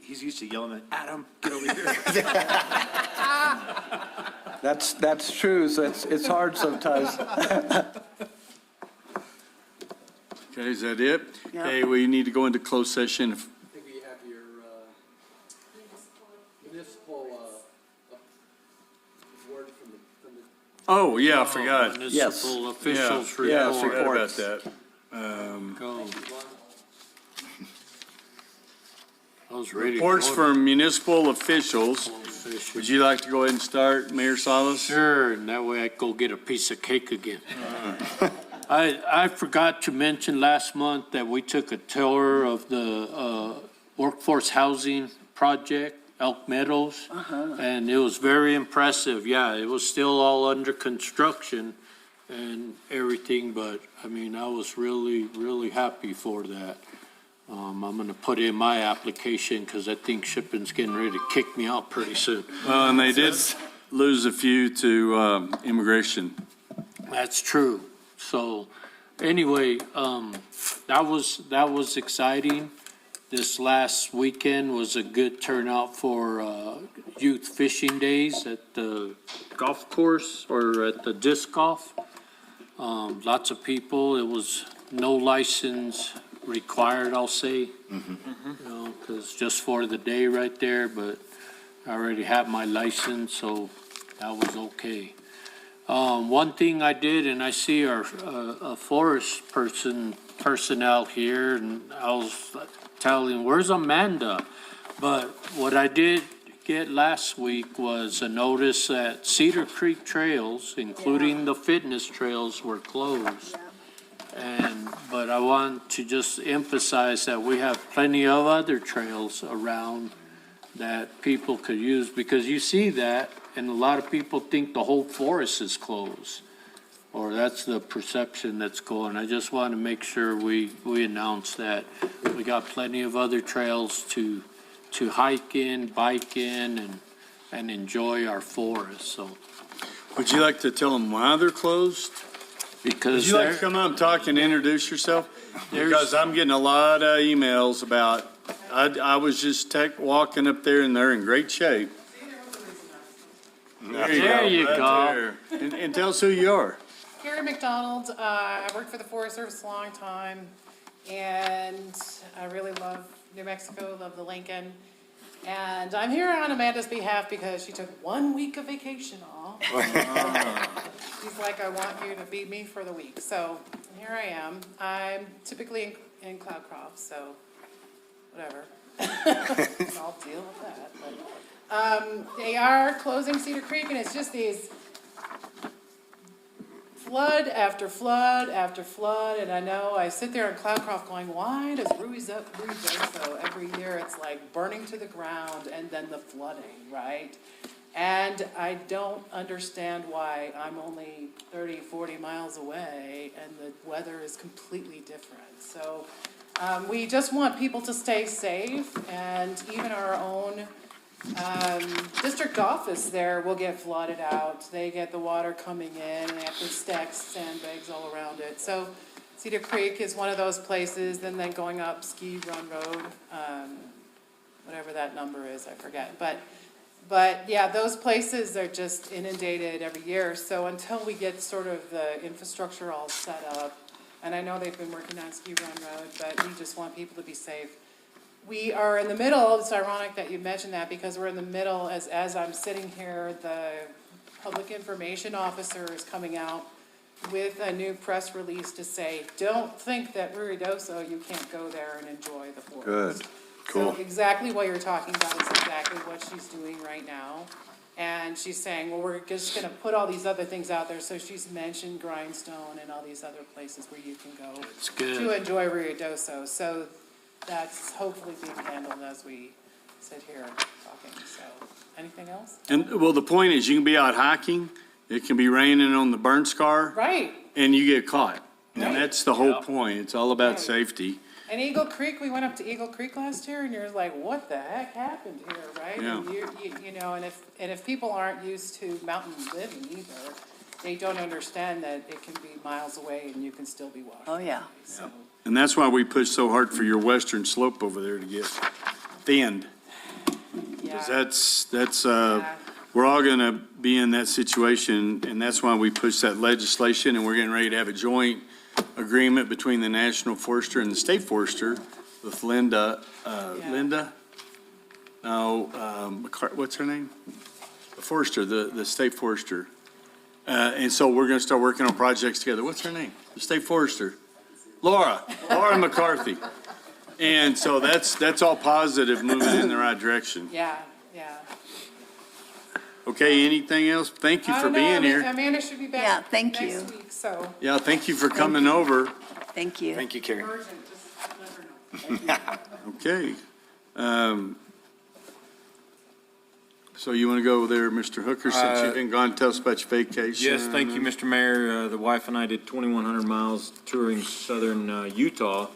He's used to yelling at Adam, get over here. that's true, so it's hard sometimes. Okay, is that it? Yeah. Okay, we need to go into closed session. I think we have your municipal word from the. Oh, yeah, I forgot. Municipal officials Yeah, I report. forgot about that. Go. I was ready. to Reports go. from municipal officials. Would you like to go ahead and start, Mayor Salas? Sure, and that way I can go get a piece of cake again. I forgot to mention last month that we took a tour of the workforce housing project, Elk Meadows. And it was very impressive. Yeah, it was still all under construction and everything, but I mean, I was really, really happy for that. I'm gonna put in my application because I think shipping's getting ready to kick me out pretty soon. Well, and they did lose a few to immigration. That's true. So, anyway, that was exciting. This last weekend was a good turnout for youth fishing days at the golf course or at the disc golf. Lots of people. It was no license required, I'll say. You know, because just for the day right there, but I already have my license, so that was okay. One thing I did, and I see our forest personnel here, and I was telling, where's Amanda? But what I did get last week was a notice that Cedar Creek trails, including the fitness trails, were closed. But I want to just emphasize that we have plenty of other trails around that people could use, because you see that, and a lot of people think the whole forest is closed, or that's the perception that's going. I just want to make sure we announce that we got plenty of other trails to hike in, bike in, and enjoy our forest, so. Would you like to tell them why they're closed? Would Because you like to there, come up, talk, and introduce yourself? There's- Because I'm getting a lot of emails about, I was just walking up there and they're in great shape. There you right go. there. And tell us who you are. Carrie McDonald, I worked for the Forest Service a long time, and I really love New Mexico, love the Lincoln. And I'm here on Amanda's behalf because she took 1 week of vacation off. She's like, I want you to feed me for the week, so here I am. I'm typically in Cloudcroft, so whatever. I'll deal with that, but, they are closing Cedar Creek, and it's just these flood after flood after flood, and I know I sit there in Cloudcroft going, why does Ruidoso every year it's like burning to the ground and then the flooding, right? And I don't understand why I'm only 30, 40 miles away and the weather is completely different. So we just want people to stay safe, and even our own district office there will get flooded out. They get the water coming in and they have to stack sandbags all around it. So Cedar Creek is one of those places, and then going up Ski Run Road, whatever that number is, I forget. But yeah, those places are just inundated every year. So until we get sort of the infrastructure all set up, and I know they've been working on Ski Run Road, but we just want people to be safe. We are in the middle, it's ironic that you mentioned that, because we're in the middle, as I'm sitting here, the public information officer is coming out with a new press release to say, don't think that Ruidoso, you can't go there and enjoy the forest. Good. Cool. So exactly what you're talking about is exactly what she's doing right now. And she's saying, well, we're just gonna put all these other things out there, so she's mentioned Grindstone and all these other places where you can go It's good. to enjoy Ruidoso. So that's hopefully being handled as we sit here talking, so, anything else? And, well, the point is, you can be out hiking, it can be raining on the burn scar, Right, and you get caught. Right. And that's the whole Yep. point. It's all about Right. safety. and Eagle Creek, we went up to Eagle Creek last year, and you're like, what the heck happened here, right? Yeah. And you know, and if people aren't used to mountain living either, they don't understand that it can be miles away and you can still be washed. Oh, yeah. So, And that's why we push so hard for your western slope over there to get thinned. yeah. 'Cause that's, Yeah. we're all gonna be in that situation, and that's why we push that legislation, and we're getting ready to have a joint agreement between the National Forester and the State Forester with Linda, Linda? No, what's her name? The Forester, the State Forester. And so we're gonna start working on projects together. What's her name? The State Forester? Laura McCarthy. And so that's all positive, moving in the right direction. Yeah, yeah. Okay, anything else? Thank you I for don't know, being here. Amanda should be back. Yeah, thank you. Next week, so. Yeah, thank you for coming over. Thank you. Thank you, Carrie. Urgent, just let her know. Okay. So you want to go there, Mr. Hooker, since you've been gone, tell us about your vacation? Yes, thank you, Mr. Mayor. The wife and I did 2,100 miles touring southern Utah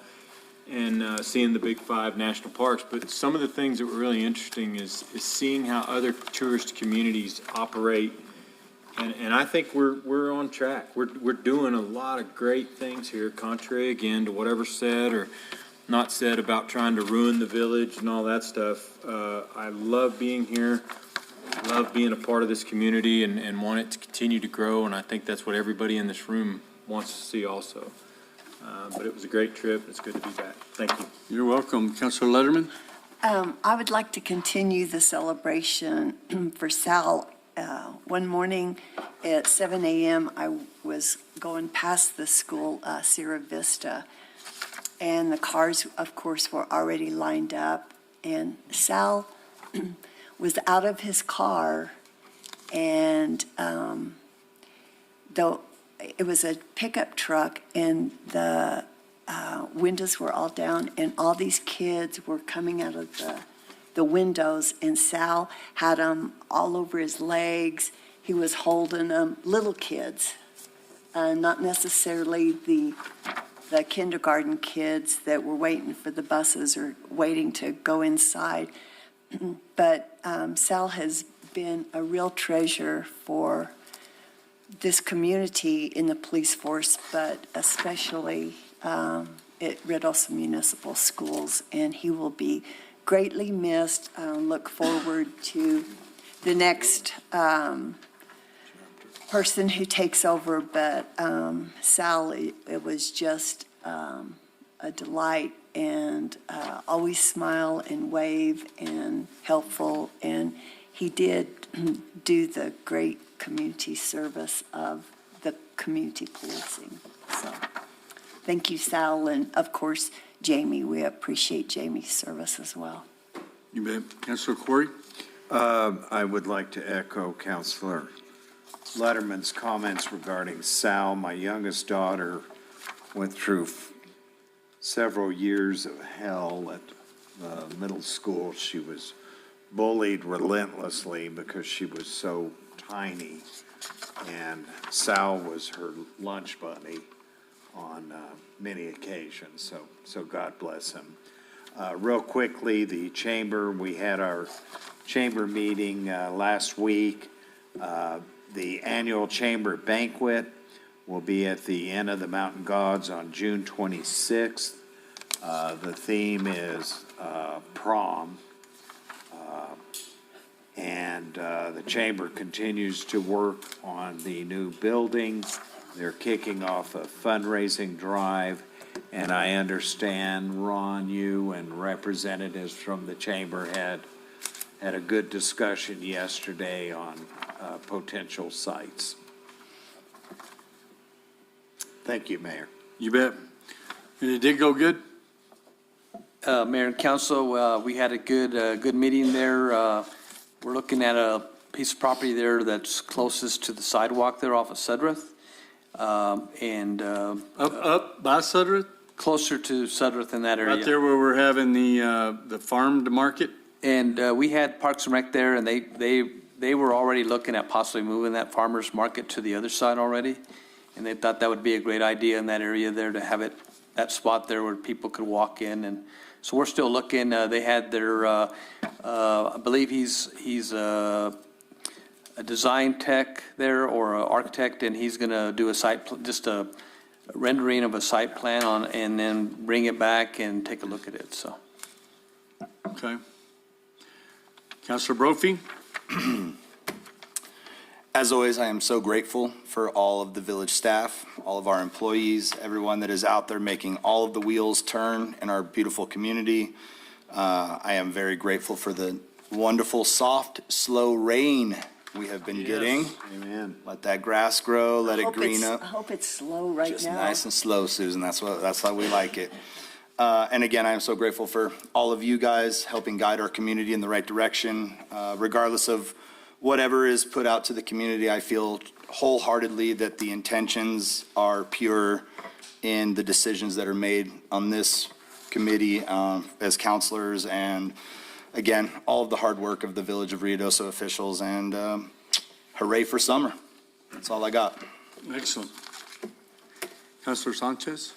and seeing the big 5 national parks. But some of the things that were really interesting is seeing how other tourist communities operate. And I think we're on track. We're doing a lot of great things here, contrary again to whatever said or not said about trying to ruin the village and all that stuff. I love being here. Love being a part of this community and want it to continue to grow, and I think that's what everybody in this room wants to see also. But it was a great trip. It's good to be back. Thank you. You're welcome. Councilor Letterman? I would like to continue the celebration for Sal. One morning at 7 a.m., I was going past the school, Sierra Vista, and the cars, of course, were already lined up, and Sal was out of his car, and though it was a pickup truck, and the windows were all down, and all these kids were coming out of the windows, and Sal had them all over his legs. He was holding them, little kids, not necessarily the kindergarten kids that were waiting for the buses or waiting to go inside. But Sal has been a real treasure for this community in the police force, but especially at Ruidoso Municipal Schools, and he will be greatly missed. Look forward to the next person who takes over, but Sal, it was just a delight, and always smile and wave and helpful, and he did do the great community service of the community policing. So, thank you, Sal, and of course, Jamie. We appreciate Jamie's service as well. You bet. Councilor Corey? I would like to echo Counselor Letterman's comments regarding Sal. My youngest daughter went through several years of hell at middle school. She was bullied relentlessly because she was so tiny, and Sal was her lunch buddy on many occasions, so God bless him. Real quickly, the chamber, we had our chamber meeting last week. The annual chamber banquet will be at the Inn of the Mountain Gods on June 26th. The theme is prom. And the chamber continues to work on the new building. They're kicking off a fundraising drive, and I understand, Ron, you and representatives from the chamber had a good discussion yesterday on potential sites. Thank you, Mayor. You bet. And it did go good? Mayor and council, we had a good meeting there. We're looking at a piece of property there that's closest to the sidewalk there off of Sudworth. And Up by Sudworth? closer to Sudworth in that area. Right there where we're having the farm to market? And we had Parks and Rec there, and they were already looking at possibly moving that farmer's market to the other side already. And they thought that would be a great idea in that area there to have it, that spot there where people could walk in. And so we're still looking. They had their, I believe he's a design tech there or an architect, and he's going to do a just a rendering of a site plan on, and then bring it back and take a look at it, so. Okay. Councilor Brophy? As always, I am so grateful for all of the village staff, all of our employees, everyone that is out there making all of the wheels turn in our beautiful community. I am very grateful for the wonderful, soft, slow rain we have been getting. Amen. Let that grass grow, let it green up. I hope it's slow right now. Just nice and slow, Susan. That's how we like it. And again, I am so grateful for all of you guys helping guide our community in the right direction. Regardless of whatever is put out to the community, I feel wholeheartedly that the intentions are pure in the decisions that are made on this committee as counselors, and again, all of the hard work of the Village of Ruidoso officials, and hooray for summer. That's all I got. Excellent. Councilor Sanchez?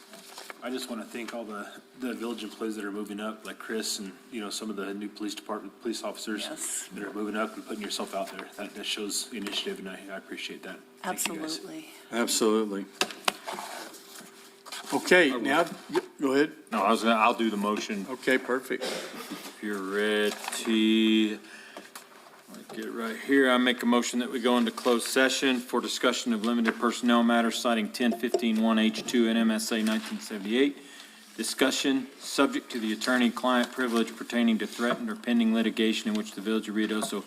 I just want to thank all the village employees that are moving up, like Chris and, some of the new police department, police officers that are moving up and putting yourself out there. That shows initiative, and I appreciate that. Thank you, guys. Absolutely. Absolutely. Okay, now, go ahead. No, I'll do the motion. Okay, perfect. If you're ready, I'll get right here. I make a motion that we go into closed session for discussion of limited personnel matters citing 10-15-1H2 and MSA 1978. Discussion subject to the attorney-client privilege pertaining to threatened or pending litigation in which the Village of Ruidoso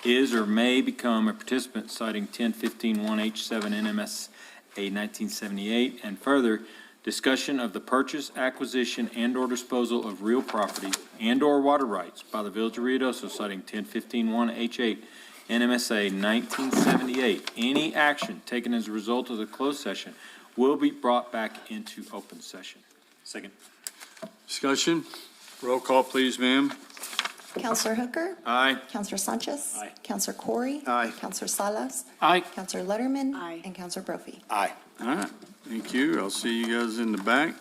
is or may become a participant citing 10-15-1H7 and MSA 1978. And further, discussion of the purchase, acquisition, and/or disposal of real property and/or water rights by the Village of Ruidoso citing 10-15-1H8 NMSA 1978. Any action taken as a result of the closed session will be brought back into open session. Second. Discussion? Roll call, please, ma'am. Counselor Hooker? Aye. Counselor Sanchez? Aye. Counselor Corey? Aye. Counselor Salas? Aye. Counselor Letterman? Aye. And Counselor Brophy. Aye. All right, thank you. I'll see you guys in the back.